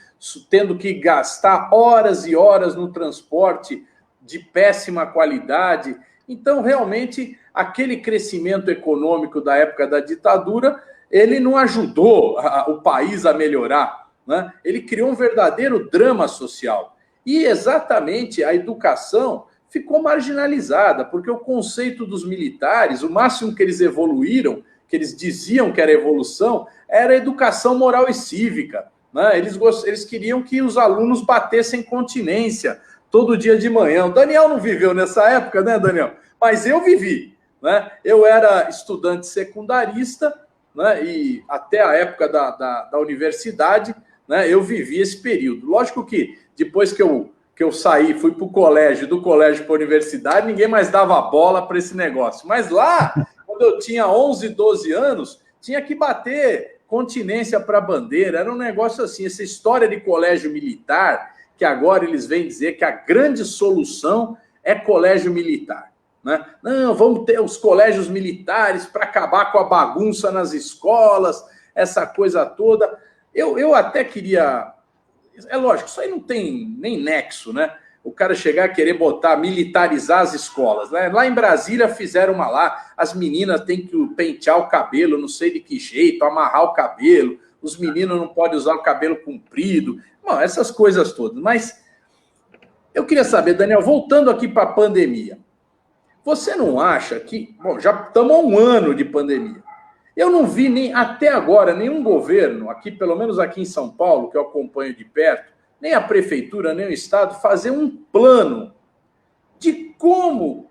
tendo que gastar horas e horas no transporte de péssima qualidade. Então, realmente, aquele crescimento econômico da época da ditadura, ele não ajudou o país a melhorar, né? Ele criou um verdadeiro drama social. E exatamente a educação ficou marginalizada, porque o conceito dos militares, o máximo que eles evoluíram, que eles diziam que era evolução, era educação moral e cívica, né? Eles queriam que os alunos batessem continência todo dia de manhã. O Daniel não viveu nessa época, né, Daniel? Mas eu vivi, né? Eu era estudante secundarista, né? E até a época da universidade, né? Eu vivi esse período. Lógico que depois que eu saí, fui para o colégio, do colégio para a universidade, ninguém mais dava bola para esse negócio. Mas lá, quando eu tinha 11, 12 anos, tinha que bater continência para a bandeira. Era um negócio assim, essa história de colégio militar, que agora eles vêm dizer que a grande solução é colégio militar, né? Não, vamos ter os colégios militares para acabar com a bagunça nas escolas, essa coisa toda. Eu até queria... É lógico, isso aí não tem nem nexo, né? O cara chegar a querer militarizar as escolas, né? Lá em Brasília fizeram uma lá, as meninas têm que pentear o cabelo, não sei de que jeito, amarrar o cabelo, os meninos não podem usar o cabelo comprido, bom, essas coisas todas. Mas eu queria saber, Daniel, voltando aqui para a pandemia, você não acha que... Bom, já estamos há um ano de pandemia. Eu não vi nem até agora nenhum governo, aqui, pelo menos aqui em São Paulo, que eu acompanho de perto, nem a prefeitura, nem o Estado, fazer um plano de como,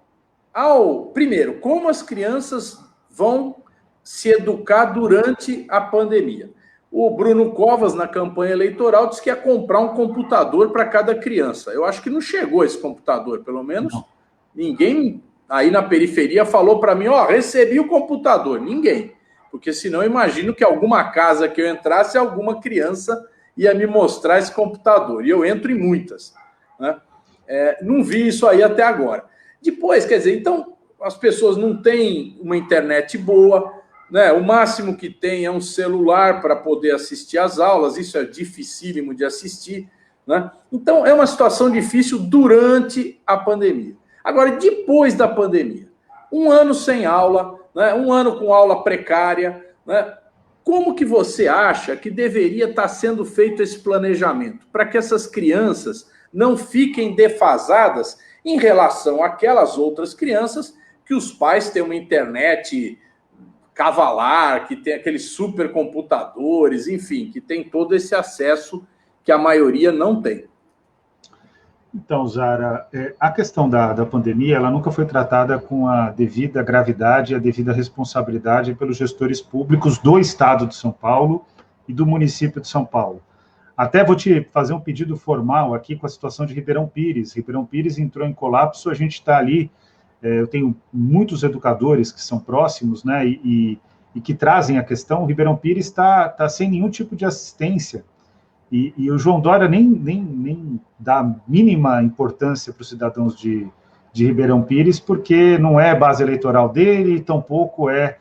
primeiro, como as crianças vão se educar durante a pandemia. O Bruno Covas, na campanha eleitoral, disse que ia comprar um computador para cada criança. Eu acho que não chegou esse computador, pelo menos ninguém aí na periferia falou para mim, recebi o computador. Ninguém. Porque senão eu imagino que alguma casa que eu entrasse, alguma criança ia me mostrar esse computador. E eu entro em muitas, né? Não vi isso aí até agora. Depois, quer dizer, então as pessoas não têm uma internet boa, né? O máximo que tem é um celular para poder assistir às aulas, isso é dificílimo de assistir, né? Então é uma situação difícil durante a pandemia. Agora, depois da pandemia, um ano sem aula, né? Um ano com aula precária, né? Como que você acha que deveria estar sendo feito esse planejamento para que essas crianças não fiquem defasadas em relação àquelas outras crianças que os pais têm uma internet cavalar, que tem aqueles supercomputadores, enfim, que tem todo esse acesso que a maioria não tem. Então, Zara, a questão da pandemia, ela nunca foi tratada com a devida gravidade e a devida responsabilidade pelos gestores públicos do Estado de São Paulo e do município de São Paulo. Até vou te fazer um pedido formal aqui com a situação de Ribeirão Pires. Ribeirão Pires entrou em colapso, a gente está ali, eu tenho muitos educadores que são próximos, né, e que trazem a questão. O Ribeirão Pires está sem nenhum tipo de assistência. E o João Dória nem dá mínima importância para os cidadãos de Ribeirão Pires, porque não é base eleitoral dele, e tampouco é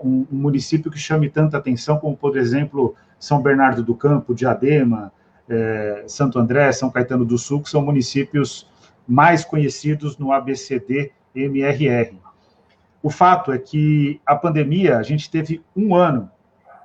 um município que chame tanta atenção como, por exemplo, São Bernardo do Campo, Diadema, Santo André, São Caetano do Sul, que são municípios mais conhecidos no ABCD-MRR. O fato é que a pandemia, a gente teve um ano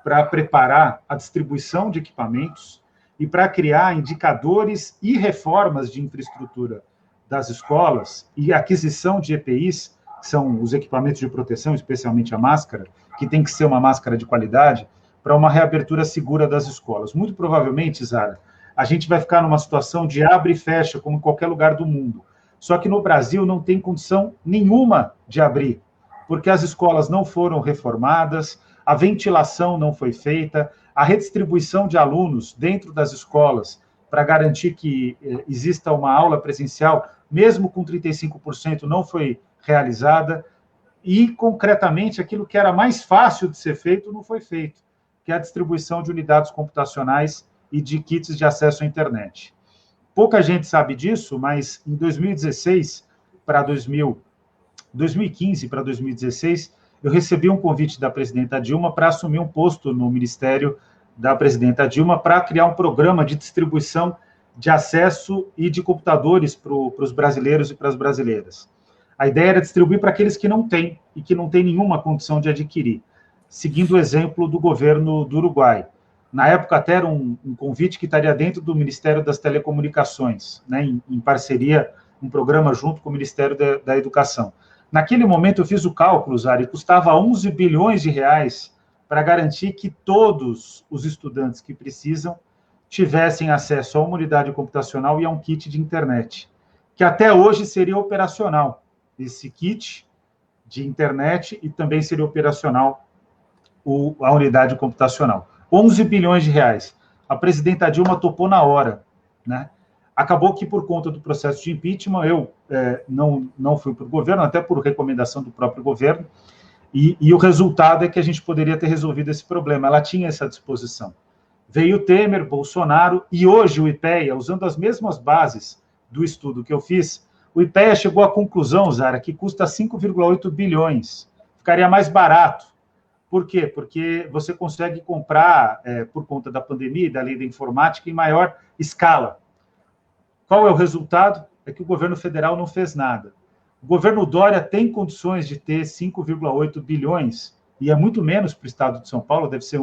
para preparar a distribuição de equipamentos e para criar indicadores e reformas de infraestrutura das escolas e aquisição de EPIs, que são os equipamentos de proteção, especialmente a máscara, que tem que ser uma máscara de qualidade, para uma reabertura segura das escolas. Muito provavelmente, Zara, a gente vai ficar numa situação de abre e fecha, como em qualquer lugar do mundo. Só que no Brasil não tem condição nenhuma de abrir, porque as escolas não foram reformadas, a ventilação não foi feita, a redistribuição de alunos dentro das escolas para garantir que exista uma aula presencial, mesmo com 35%, não foi realizada, e, concretamente, aquilo que era mais fácil de ser feito não foi feito, que é a distribuição de unidades computacionais e de kits de acesso à internet. Pouca gente sabe disso, mas em 2015 para 2016, eu recebi um convite da presidenta Dilma para assumir um posto no Ministério da presidenta Dilma para criar um programa de distribuição de acesso e de computadores para os brasileiros e para as brasileiras. A ideia era distribuir para aqueles que não têm e que não têm nenhuma condição de adquirir, seguindo o exemplo do governo do Uruguai. Na época, até era um convite que estaria dentro do Ministério das Telecomunicações, né, em parceria, um programa junto com o Ministério da Educação. Naquele momento, eu fiz o cálculo, Zari, custava 11 bilhões de reais para garantir que todos os estudantes que precisam tivessem acesso a uma unidade computacional e a um kit de internet, que até hoje seria operacional, esse kit de internet, e também seria operacional a unidade computacional. 11 bilhões de reais. A presidenta Dilma topou na hora, né? Acabou que, por conta do processo de impeachment, eu não fui para o governo, até por recomendação do próprio governo, e o resultado é que a gente poderia ter resolvido esse problema. Ela tinha essa disposição. Veio Temer, Bolsonaro, e hoje o IPEA, usando as mesmas bases do estudo que eu fiz, o IPEA chegou à conclusão, Zara, que custa 5,8 bilhões. Ficaria mais barato. Por quê? Porque você consegue comprar, por conta da pandemia e da lei da informática, em maior escala. Qual é o resultado? É que o governo federal não fez nada. O governo Dória tem condições de ter 5,8 bilhões, e é muito menos para o estado de São Paulo, deve ser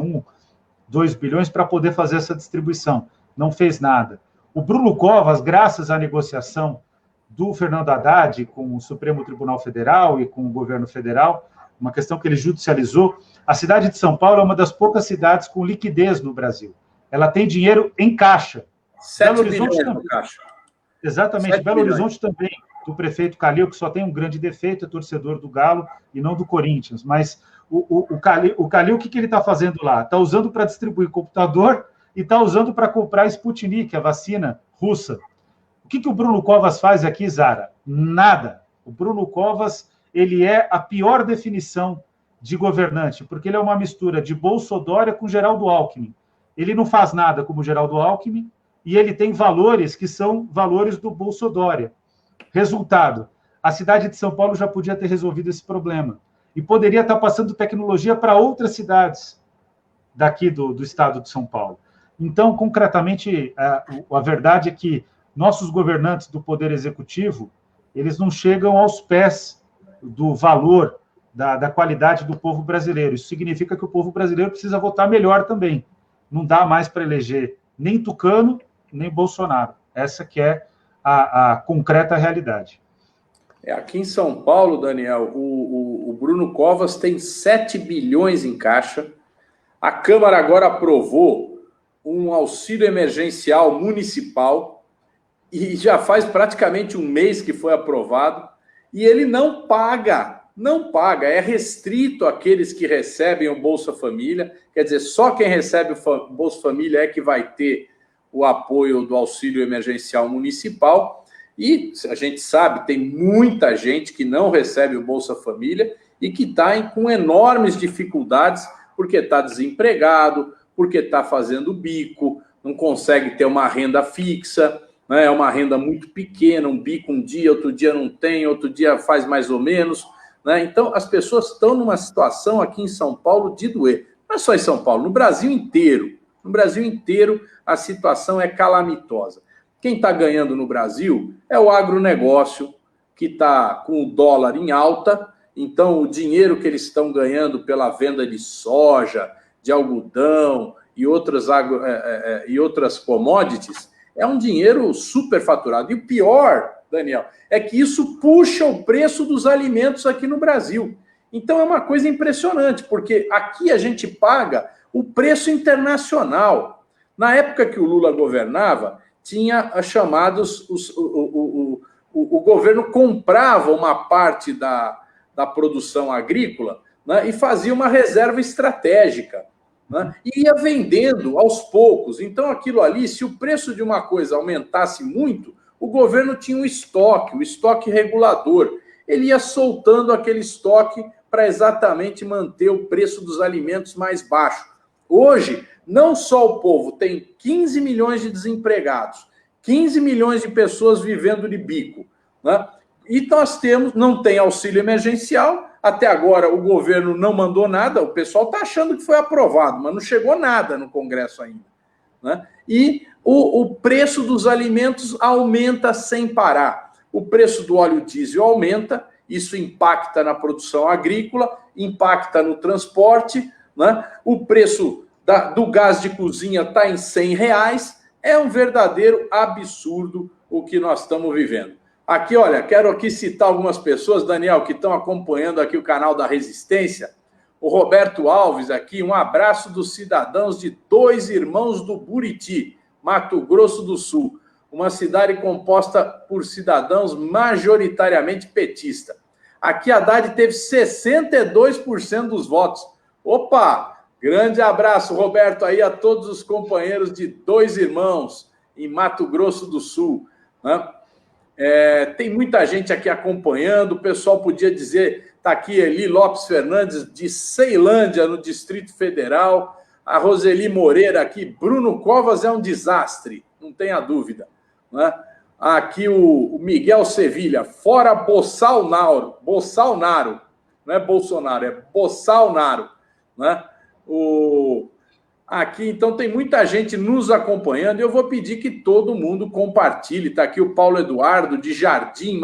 2 bilhões, para poder fazer essa distribuição. Não fez nada. O Bruno Covas, graças à negociação do Fernando Haddad com o Supremo Tribunal Federal e com o governo federal, uma questão que ele judicializou, a cidade de São Paulo é uma das poucas cidades com liquidez no Brasil. Ela tem dinheiro em caixa. 7 bilhões no caixa. Exatamente. Belo Horizonte também, do prefeito Calil, que só tem um grande defeito, é torcedor do Galo e não do Corinthians. Mas o Calil, o que ele está fazendo lá? Está usando para distribuir computador e está usando para comprar Sputnik, a vacina russa. O que o Bruno Covas faz aqui, Zara? Nada. O Bruno Covas, ele é a pior definição de governante, porque ele é uma mistura de Bolsonaro com Geraldo Alckmin. Ele não faz nada como Geraldo Alckmin e ele tem valores que são valores do Bolsonaro. Resultado, a cidade de São Paulo já podia ter resolvido esse problema e poderia estar passando tecnologia para outras cidades daqui do estado de São Paulo. Então, concretamente, a verdade é que nossos governantes do Poder Executivo, eles não chegam aos pés do valor, da qualidade do povo brasileiro. Isso significa que o povo brasileiro precisa votar melhor também. Não dá mais para eleger nem Tucano, nem Bolsonaro. Essa que é a concreta realidade. Aqui em São Paulo, Daniel, o Bruno Covas tem 7 bilhões em caixa. A Câmara agora aprovou um auxílio emergencial municipal e já faz praticamente um mês que foi aprovado e ele não paga, é restrito àqueles que recebem o Bolsa Família, quer dizer, só quem recebe o Bolsa Família é que vai ter o apoio do auxílio emergencial municipal. E a gente sabe, tem muita gente que não recebe o Bolsa Família e que está com enormes dificuldades porque está desempregado, porque está fazendo bico, não consegue ter uma renda fixa, né? É uma renda muito pequena, um bico um dia, outro dia não tem, outro dia faz mais ou menos, né? Então, as pessoas estão numa situação aqui em São Paulo de doer. Não é só em São Paulo, no Brasil inteiro. No Brasil inteiro, a situação é calamitosa. Quem está ganhando no Brasil é o agronegócio, que está com o dólar em alta. Então, o dinheiro que eles estão ganhando pela venda de soja, de algodão e outras commodities é um dinheiro superfaturado. E o pior, Daniel, é que isso puxa o preço dos alimentos aqui no Brasil. Então, é uma coisa impressionante, porque aqui a gente paga o preço internacional. Na época que o Lula governava, tinha chamados... O governo comprava uma parte da produção agrícola, né, e fazia uma reserva estratégica, né, e ia vendendo aos poucos. Então, aquilo ali, se o preço de uma coisa aumentasse muito, o governo tinha o estoque regulador. Ele ia soltando aquele estoque para exatamente manter o preço dos alimentos mais baixo. Hoje, não só o povo tem 15 milhões de desempregados, 15 milhões de pessoas vivendo de bico, né? E nós não tem auxílio emergencial, até agora o governo não mandou nada, o pessoal está achando que foi aprovado, mas não chegou nada no Congresso ainda, né? E o preço dos alimentos aumenta sem parar. O preço do óleo diesel aumenta, isso impacta na produção agrícola, impacta no transporte, né? O preço do gás de cozinha está em R$100, é um verdadeiro absurdo o que nós estamos vivendo. Aqui, olha, quero aqui citar algumas pessoas, Daniel, que estão acompanhando aqui o canal da Resistência. O Roberto Alves aqui, um abraço dos cidadãos de Dois Irmãos do Buriti, Mato Grosso do Sul, uma cidade composta por cidadãos majoritariamente petista. Aqui a Haddad teve 62% dos votos. Opa! Grande abraço, Roberto, aí a todos os companheiros de Dois Irmãos, em Mato Grosso do Sul, né? Tem muita gente aqui acompanhando, o pessoal podia dizer, está aqui Eli Lopes Fernandes, de Ceilândia, no Distrito Federal, a Roseli Moreira aqui, Bruno Covas é um desastre, não tenha dúvida, né? Aqui o Miguel Sevilha, fora Bolsonaro, não é Bolsonaro, é Bolsonaro, né? Aqui, então, tem muita gente nos acompanhando e eu vou pedir que todo mundo compartilhe. Está aqui o Paulo Eduardo, de Jardim,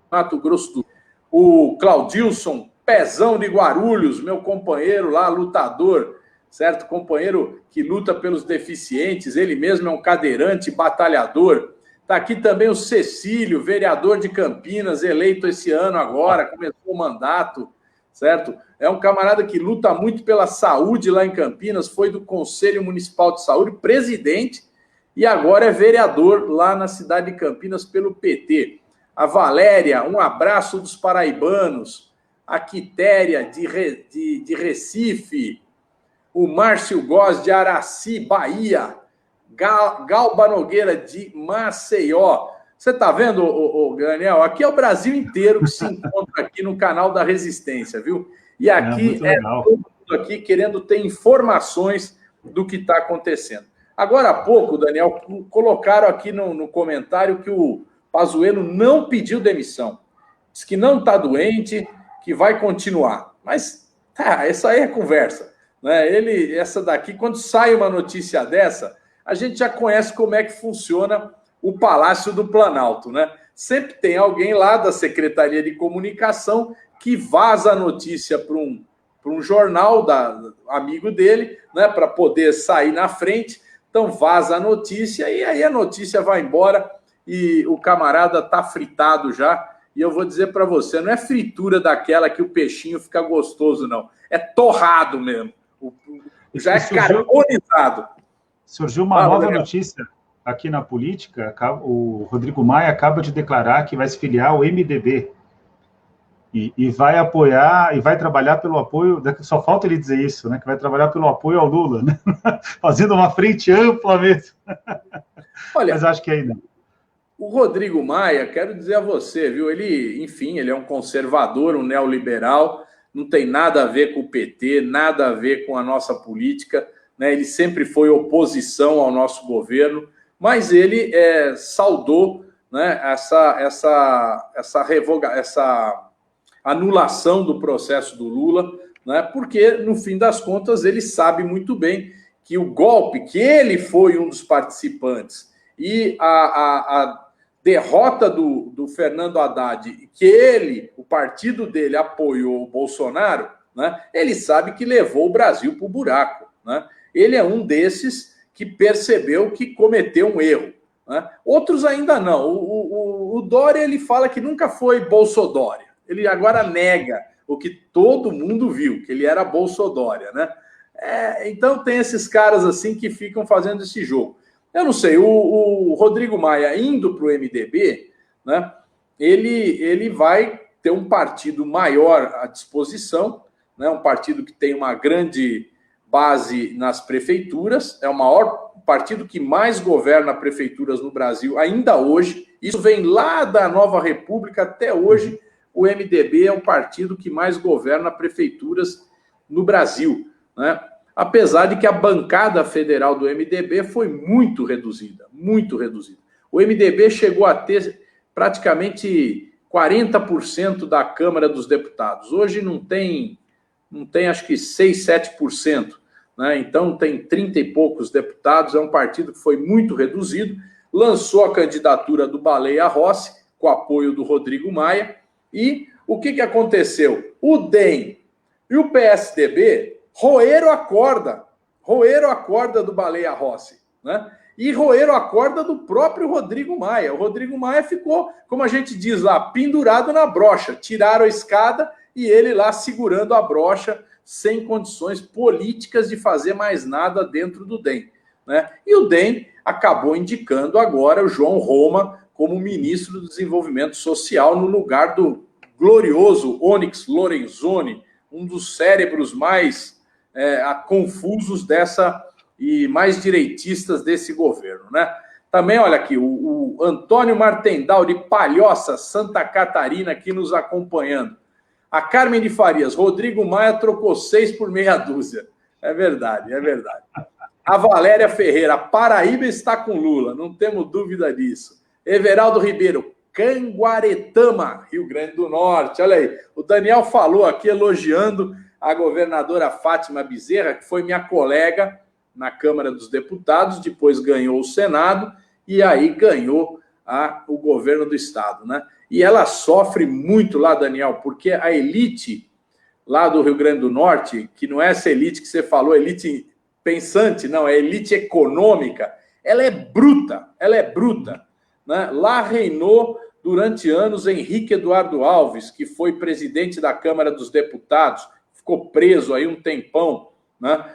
Mato Grosso do Sul. O Claudilson, Pezão de Guarulhos, meu companheiro lá, lutador, certo? Companheiro que luta pelos deficientes, ele mesmo é um cadeirante batalhador. Está aqui também o Cecílio, vereador de Campinas, eleito esse ano agora, começou o mandato, certo? É um camarada que luta muito pela saúde lá em Campinas, foi do Conselho Municipal de Saúde, presidente, e agora é vereador lá na cidade de Campinas pelo PT. A Valéria, um abraço dos paraibanos. A Quitéria, de Recife. O Márcio Góes, de Araci, Bahia. Galba Nogueira, de Maceió. Você está vendo, Daniel? Aqui é o Brasil inteiro que se encontra aqui no canal da Resistência, viu? E aqui todo mundo aqui querendo ter informações do que está acontecendo. Agora há pouco, Daniel, colocaram aqui no comentário que o Pazuello não pediu demissão. Diz que não está doente, que vai continuar. Mas essa aí é conversa, né? Essa daqui, quando sai uma notícia dessa, a gente já conhece como é que funciona o Palácio do Planalto, né? Sempre tem alguém lá da Secretaria de Comunicação que vaza a notícia para um jornal amigo dele, né, para poder sair na frente, Então vaza a notícia e aí a notícia vai embora e o camarada está fritado já. E eu vou dizer para você, não é fritura daquela que o peixinho fica gostoso, não. É torrado mesmo. Já é carbonizado. Surgiu uma nova notícia aqui na política. O Rodrigo Maia acaba de declarar que vai se filiar ao MDB. E vai apoiar, e vai trabalhar pelo apoio, só falta ele dizer isso, né? Que vai trabalhar pelo apoio ao Lula, né? Fazendo uma frente ampla mesmo. Olha, mas acho que ainda. O Rodrigo Maia, quero dizer a você, viu? Ele, enfim, ele é um conservador, um neoliberal, não tem nada a ver com o PT, nada a ver com a nossa política, né? Ele sempre foi oposição ao nosso governo, mas ele saudou, né, essa anulação do processo do Lula, né? Porque, no fim das contas, ele sabe muito bem que o golpe, que ele foi um dos participantes, e a derrota do Fernando Haddad, que o partido dele apoiou o Bolsonaro, né? Ele sabe que levou o Brasil para o buraco, né? Ele é um desses que percebeu que cometeu um erro, né? Outros ainda não. O Dória, ele fala que nunca foi Bolsodória. Ele agora nega o que todo mundo viu, que ele era Bolsodória, né? Então tem esses caras assim que ficam fazendo esse jogo. Eu não sei, o Rodrigo Maia indo para o MDB, né? Ele vai ter um partido maior à disposição, né? Um partido que tem uma grande base nas prefeituras, é o maior partido que mais governa prefeituras no Brasil ainda hoje. Isso vem lá da Nova República até hoje. O MDB é o partido que mais governa prefeituras no Brasil, né? Apesar de que a bancada federal do MDB foi muito reduzida, muito reduzida. O MDB chegou a ter praticamente 40% da Câmara dos Deputados. Hoje não tem acho que 6, 7%, né? Então tem 30 e poucos deputados, é um partido que foi muito reduzido, lançou a candidatura do Baleia Rossi, com apoio do Rodrigo Maia, e o que aconteceu? O DEM e o PSDB roeram a corda do Baleia Rossi, né? E roeram a corda do próprio Rodrigo Maia. O Rodrigo Maia ficou, como a gente diz lá, pendurado na brocha. Tiraram a escada e ele lá segurando a brocha, sem condições políticas de fazer mais nada dentro do DEM, né? E o DEM acabou indicando agora o João Roma como ministro do Desenvolvimento Social no lugar do glorioso Onyx Lorenzoni, um dos cérebros mais confusos e mais direitistas desse governo, né? Também, olha aqui, o Antônio Martendal de Palhoça, Santa Catarina, aqui nos acompanhando. A Carmen de Farias, Rodrigo Maia trocou 6 por meia dúzia. É verdade, é verdade. A Valéria Ferreira, Paraíba está com Lula, não temos dúvida disso. Everaldo Ribeiro, Canguaretama, Rio Grande do Norte. Olha aí, o Daniel falou aqui elogiando a governadora Fátima Bezerra, que foi minha colega na Câmara dos Deputados, depois ganhou o Senado e aí ganhou o governo do Estado, né? E ela sofre muito lá, Daniel, porque a elite lá do Rio Grande do Norte, que não é essa elite que você falou, elite pensante, não, é elite econômica, ela é bruta, né? Lá reinou durante anos Henrique Eduardo Alves, que foi presidente da Câmara dos Deputados, ficou preso aí um tempão, né?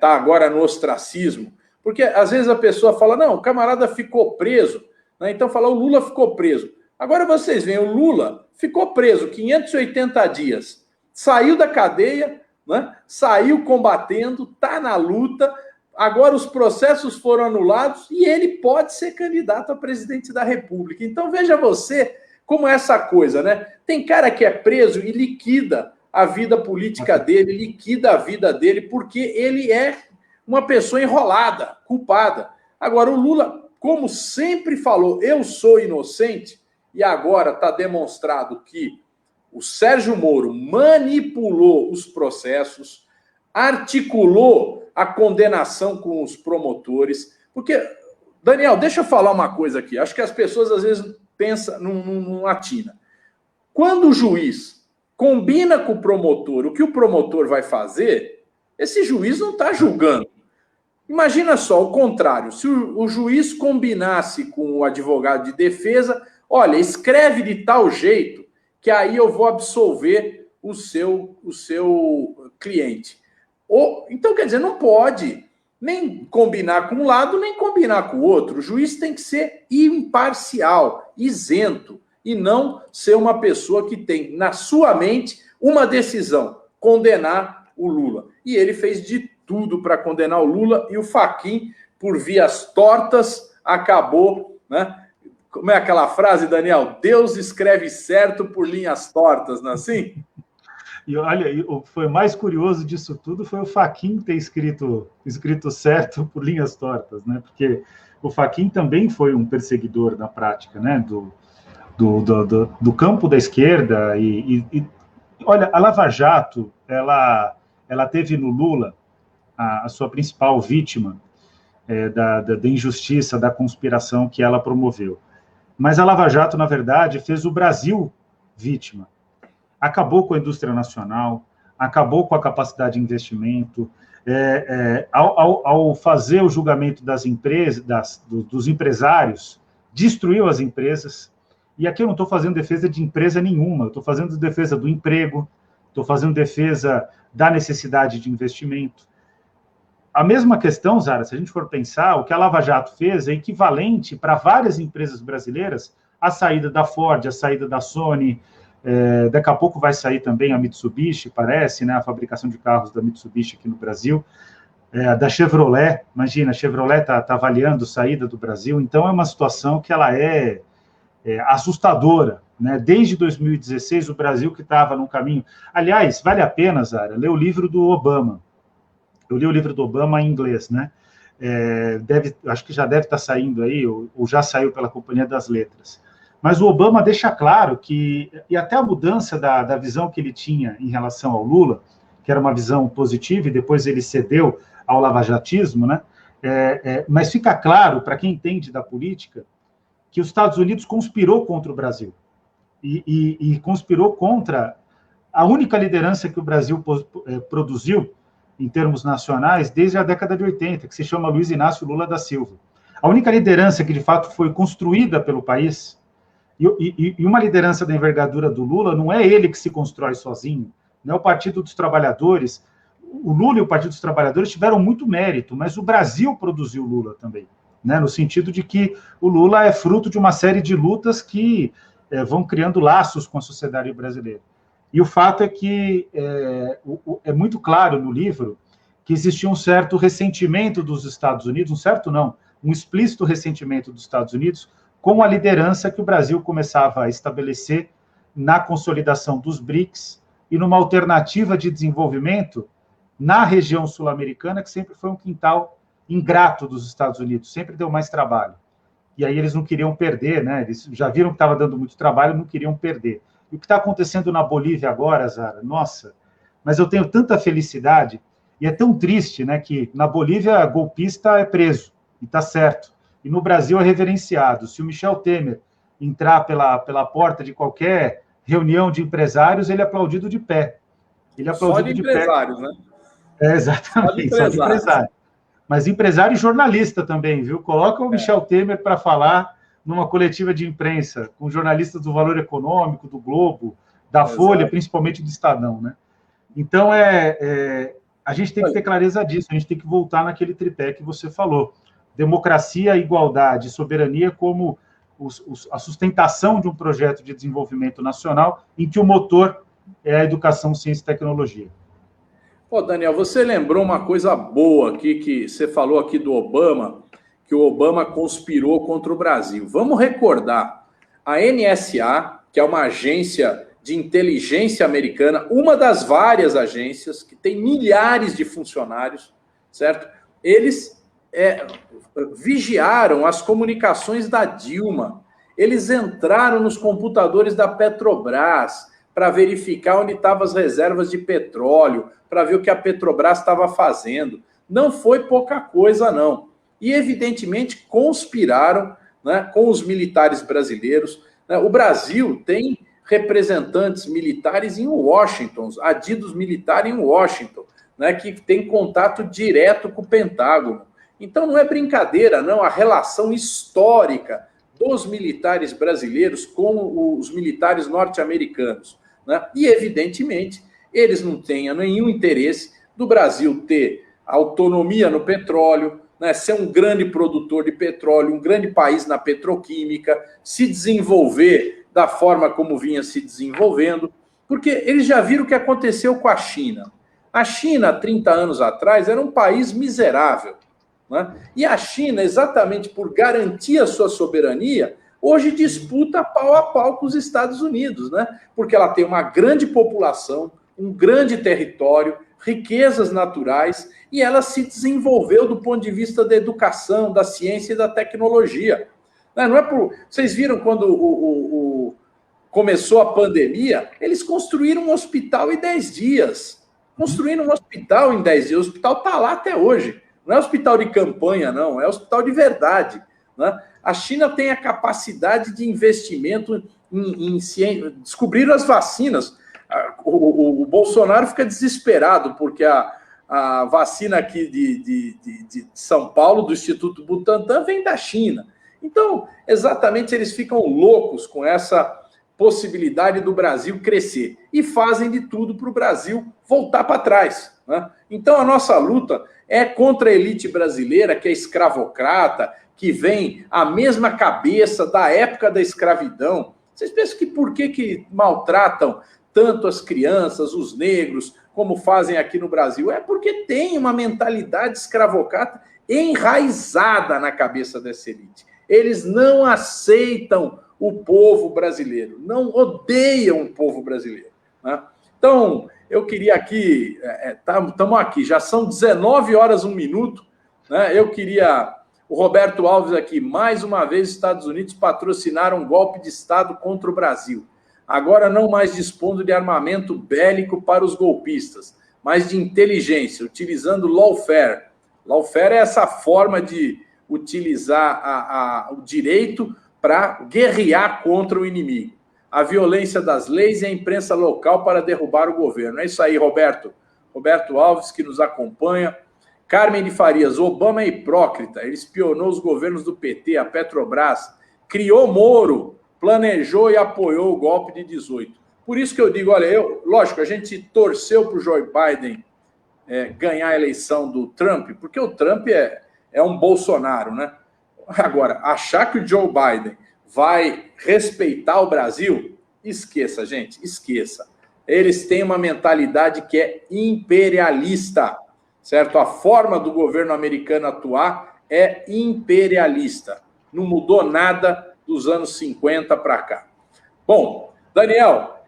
Tá agora no ostracismo, porque às vezes a pessoa fala, não, o camarada ficou preso, né? Então fala, o Lula ficou preso. Agora vocês veem, o Lula ficou preso 580 dias, saiu da cadeia, né? Saiu combatendo, tá na luta, agora os processos foram anulados e ele pode ser candidato a presidente da República. Então veja você como é essa coisa, né? Tem cara que é preso e liquida a vida política dele, liquida a vida dele, porque ele é uma pessoa enrolada, culpada. Agora, o Lula, como sempre falou, eu sou inocente, e agora está demonstrado que o Sérgio Moro manipulou os processos, articulou a condenação com os promotores, porque, Daniel, deixa eu falar uma coisa aqui, acho que as pessoas às vezes pensam, não atina. Quando o juiz combina com o promotor o que o promotor vai fazer, esse juiz não está julgando. Imagina só, o contrário, se o juiz combinasse com o advogado de defesa, olha, escreve de tal jeito que aí eu vou absolver o seu cliente. Então, quer dizer, não pode nem combinar com um lado, nem combinar com o outro. O juiz tem que ser imparcial, isento, e não ser uma pessoa que tem na sua mente uma decisão, condenar o Lula. E ele fez de tudo para condenar o Lula, e o Fachin, por vias tortas, acabou, né? Como é aquela frase, Daniel? Deus escreve certo por linhas tortas, não é assim? E olha, o que foi mais curioso disso tudo foi o Fachin ter escrito certo por linhas tortas, né? Porque o Fachin também foi um perseguidor na prática, né? Do campo da esquerda. Olha, a Lava Jato, ela teve no Lula a sua principal vítima da injustiça, da conspiração que ela promoveu. Mas a Lava Jato, na verdade, fez o Brasil vítima. Acabou com a indústria nacional, acabou com a capacidade de investimento, ao fazer o julgamento das empresas, dos empresários, destruiu as empresas. E aqui eu não estou fazendo defesa de empresa nenhuma, eu estou fazendo defesa do emprego, estou fazendo defesa da necessidade de investimento. A mesma questão, Zara, se a gente for pensar, o que a Lava Jato fez é equivalente para várias empresas brasileiras, a saída da Ford, a saída da Sony, daqui a pouco vai sair também a Mitsubishi, parece, né, a fabricação de carros da Mitsubishi aqui no Brasil, da Chevrolet, imagina, a Chevrolet está avaliando saída do Brasil, então é uma situação que ela é assustadora, né? Desde 2016, o Brasil que estava num caminho... Aliás, vale a pena, Zara, ler o livro do Obama. Eu li o livro do Obama em inglês, né? Acho que já deve estar saindo aí, ou já saiu pela Companhia das Letras. Mas o Obama deixa claro que, e até a mudança da visão que ele tinha em relação ao Lula, que era uma visão positiva, e depois ele cedeu ao lavajatismo, né? Mas fica claro, para quem entende da política, que os Estados Unidos conspirou contra o Brasil. E conspirou contra a única liderança que o Brasil produziu, em termos nacionais, desde a década de 80, que se chama Luiz Inácio Lula da Silva. A única liderança que, de fato, foi construída pelo país, e uma liderança da envergadura do Lula, não é ele que se constrói sozinho, não é o Partido dos Trabalhadores. O Lula e o Partido dos Trabalhadores tiveram muito mérito, mas o Brasil produziu o Lula também, né? No sentido de que o Lula é fruto de uma série de lutas que vão criando laços com a sociedade brasileira. E o fato é que é muito claro no livro que existia um certo ressentimento dos Estados Unidos, um explícito ressentimento dos Estados Unidos com a liderança que o Brasil começava a estabelecer na consolidação dos BRICS e numa alternativa de desenvolvimento na região sul-americana, que sempre foi um quintal ingrato dos Estados Unidos, sempre deu mais trabalho. E aí eles não queriam perder, né? Eles já viram que estava dando muito trabalho, não queriam perder. E o que está acontecendo na Bolívia agora, Zara, nossa, mas eu tenho tanta felicidade, e é tão triste, né, que na Bolívia golpista é preso, e está certo, e no Brasil é reverenciado. Se o Michel Temer entrar pela porta de qualquer reunião de empresários, ele é aplaudido de pé. Ele é aplaudido só de empresários, né? Exatamente, só de empresário. Mas empresário e jornalista também, viu? Coloca o Michel Temer para falar numa coletiva de imprensa, com jornalistas do Valor Econômico, do Globo, da Folha, principalmente do Estadão, né? Então, a gente tem que ter clareza disso, a gente tem que voltar naquele tripé que você falou. Democracia, igualdade e soberania como a sustentação de um projeto de desenvolvimento nacional em que o motor é a educação, ciência e tecnologia. Daniel, você lembrou uma coisa boa aqui, que você falou aqui do Obama, que o Obama conspirou contra o Brasil. Vamos recordar, a NSA, que é uma agência de inteligência americana, uma das várias agências que tem milhares de funcionários, certo? Eles vigiaram as comunicações da Dilma, eles entraram nos computadores da Petrobras para verificar onde estavam as reservas de petróleo, para ver o que a Petrobras estava fazendo. Não foi pouca coisa, não. E, evidentemente, conspiraram, né, com os militares brasileiros. Né? O Brasil tem representantes militares em Washington, adidos militares em Washington, né, que tem contato direto com o Pentágono. Então não é brincadeira, não, a relação histórica dos militares brasileiros com os militares norte-americanos, né? E, evidentemente, eles não têm nenhum interesse do Brasil ter autonomia no petróleo, né? Ser um grande produtor de petróleo, um grande país na petroquímica, se desenvolver da forma como vinha se desenvolvendo, porque eles já viram o que aconteceu com a China. A China, 30 anos atrás, era um país miserável, né? E a China, exatamente por garantir a sua soberania, hoje disputa pau a pau com os Estados Unidos, né? Porque ela tem uma grande população, um grande território, riquezas naturais, e ela se desenvolveu do ponto de vista da educação, da ciência e da tecnologia. Não é por... Vocês viram quando começou a pandemia, eles construíram um hospital em 10 dias. Construíram um hospital em 10 dias. O hospital está lá até hoje. Não é hospital de campanha, não. É hospital de verdade, né? A China tem a capacidade de investimento em ciência. Descobriram as vacinas. O Bolsonaro fica desesperado, porque a vacina aqui de São Paulo, do Instituto Butantan, vem da China. Então, exatamente, eles ficam loucos com essa possibilidade do Brasil crescer e fazem de tudo para o Brasil voltar para trás, né? Então, a nossa luta é contra a elite brasileira, que é escravocrata, que vem a mesma cabeça da época da escravidão. Vocês pensam que por que maltratam tanto as crianças, os negros, como fazem aqui no Brasil? É porque tem uma mentalidade escravocrata enraizada na cabeça dessa elite. Eles não aceitam o povo brasileiro, não odeiam o povo brasileiro, né? Então, eu queria aqui, estamos aqui, já são 19 horas, 1 minuto, né? Eu queria, o Roberto Alves aqui, mais uma vez os Estados Unidos patrocinaram um golpe de Estado contra o Brasil. Agora não mais dispondo de armamento bélico para os golpistas, mas de inteligência, utilizando lawfare. Lawfare é essa forma de utilizar o direito para guerrear contra o inimigo. A violência das leis e a imprensa local para derrubar o governo. É isso aí, Roberto. Roberto Alves, que nos acompanha. Carmen de Farias, Obama é hipócrita, ele espionou os governos do PT, a Petrobras, criou Moro, planejou e apoiou o golpe de 18. Por isso que eu digo, olha, lógico, a gente torceu para o Joe Biden ganhar a eleição do Trump, porque o Trump é um Bolsonaro, né? Agora, achar que o Joe Biden vai respeitar o Brasil, esqueça, gente, esqueça. Eles têm uma mentalidade que é imperialista, certo? A forma do governo americano atuar é imperialista. Não mudou nada dos anos 50 para cá. Bom, Daniel,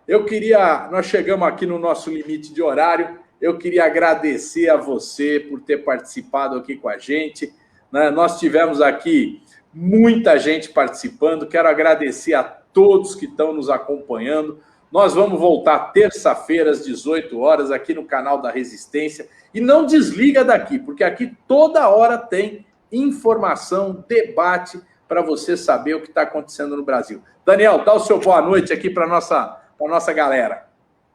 nós chegamos aqui no nosso limite de horário, eu queria agradecer a você por ter participado aqui com a gente, né? Nós tivemos aqui muita gente participando, quero agradecer a todos que estão nos acompanhando. Nós vamos voltar terça-feira às 18 horas aqui no canal da Resistência. E não desliga daqui, porque aqui toda hora tem informação, debate, para você saber o que está acontecendo no Brasil. Daniel, dá o seu boa noite aqui para a nossa galera.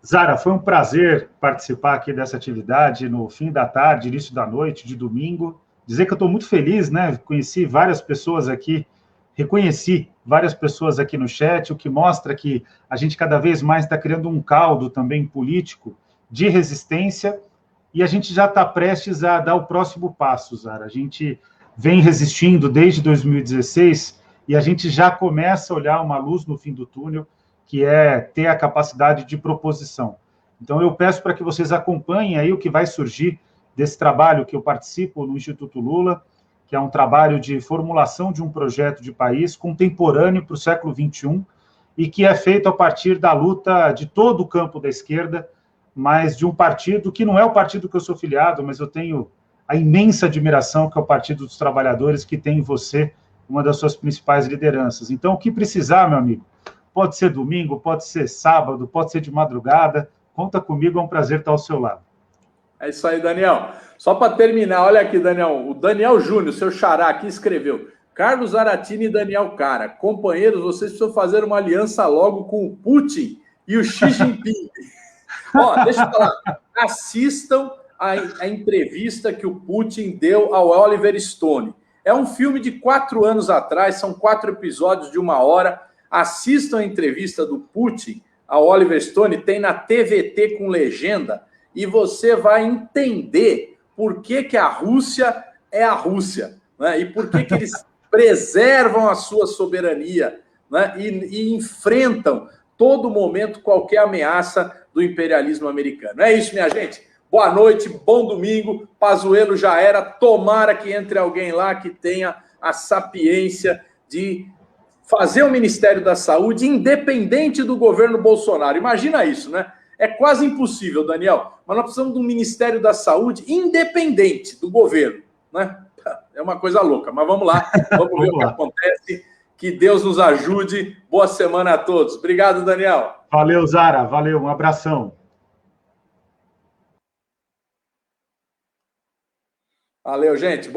Zara, foi um prazer participar aqui dessa atividade no fim da tarde, início da noite, de domingo. Dizer que eu estou muito feliz, né? Conheci várias pessoas aqui, reconheci várias pessoas aqui no chat, o que mostra que a gente cada vez mais está criando um caldo também político de resistência e a gente já está prestes a dar o próximo passo, Zara. A gente vem resistindo desde 2016 e a gente já começa a olhar uma luz no fim do túnel, que é ter a capacidade de proposição. Então, eu peço para que vocês acompanhem aí o que vai surgir desse trabalho que eu participo no Instituto Lula, que é um trabalho de formulação de um projeto de país contemporâneo para o século XXI e que é feito a partir da luta de todo o campo da esquerda, mas de um partido que não é o partido que eu sou filiado, mas eu tenho a imensa admiração, que é o Partido dos Trabalhadores, que tem em você uma das suas principais lideranças. Então, o que precisar, meu amigo, pode ser domingo, pode ser sábado, pode ser de madrugada, conta comigo, é um prazer estar ao seu lado. É isso aí, Daniel. Só para terminar, olha aqui, Daniel. O Daniel Júnior, seu xará aqui, escreveu: Carlos Aratini e Daniel Cara, companheiros, vocês precisam fazer uma aliança logo com o Putin e o Xi Jinping. Ó, deixa eu falar. Assistam a entrevista que o Putin deu ao Oliver Stone. É um filme de 4 anos atrás, são 4 episódios de 1 hora. Assistam a entrevista do Putin ao Oliver Stone, tem na TVT com legenda, e você vai entender por que a Rússia é a Rússia, né? E por que eles preservam a sua soberania, né? E enfrentam todo momento qualquer ameaça do imperialismo americano. É isso, minha gente. Boa noite, bom domingo. Pazuello já era. Tomara que entre alguém lá que tenha a sapiência de fazer o Ministério da Saúde independente do governo Bolsonaro. Imagina isso, né? É quase impossível, Daniel. Mas nós precisamos de um Ministério da Saúde independente do governo, né? É uma coisa louca. Mas vamos lá, vamos ver o que acontece. Que Deus nos ajude. Boa semana a todos. Obrigado, Daniel. Valeu, Zara. Valeu, um abração. Valeu, gente.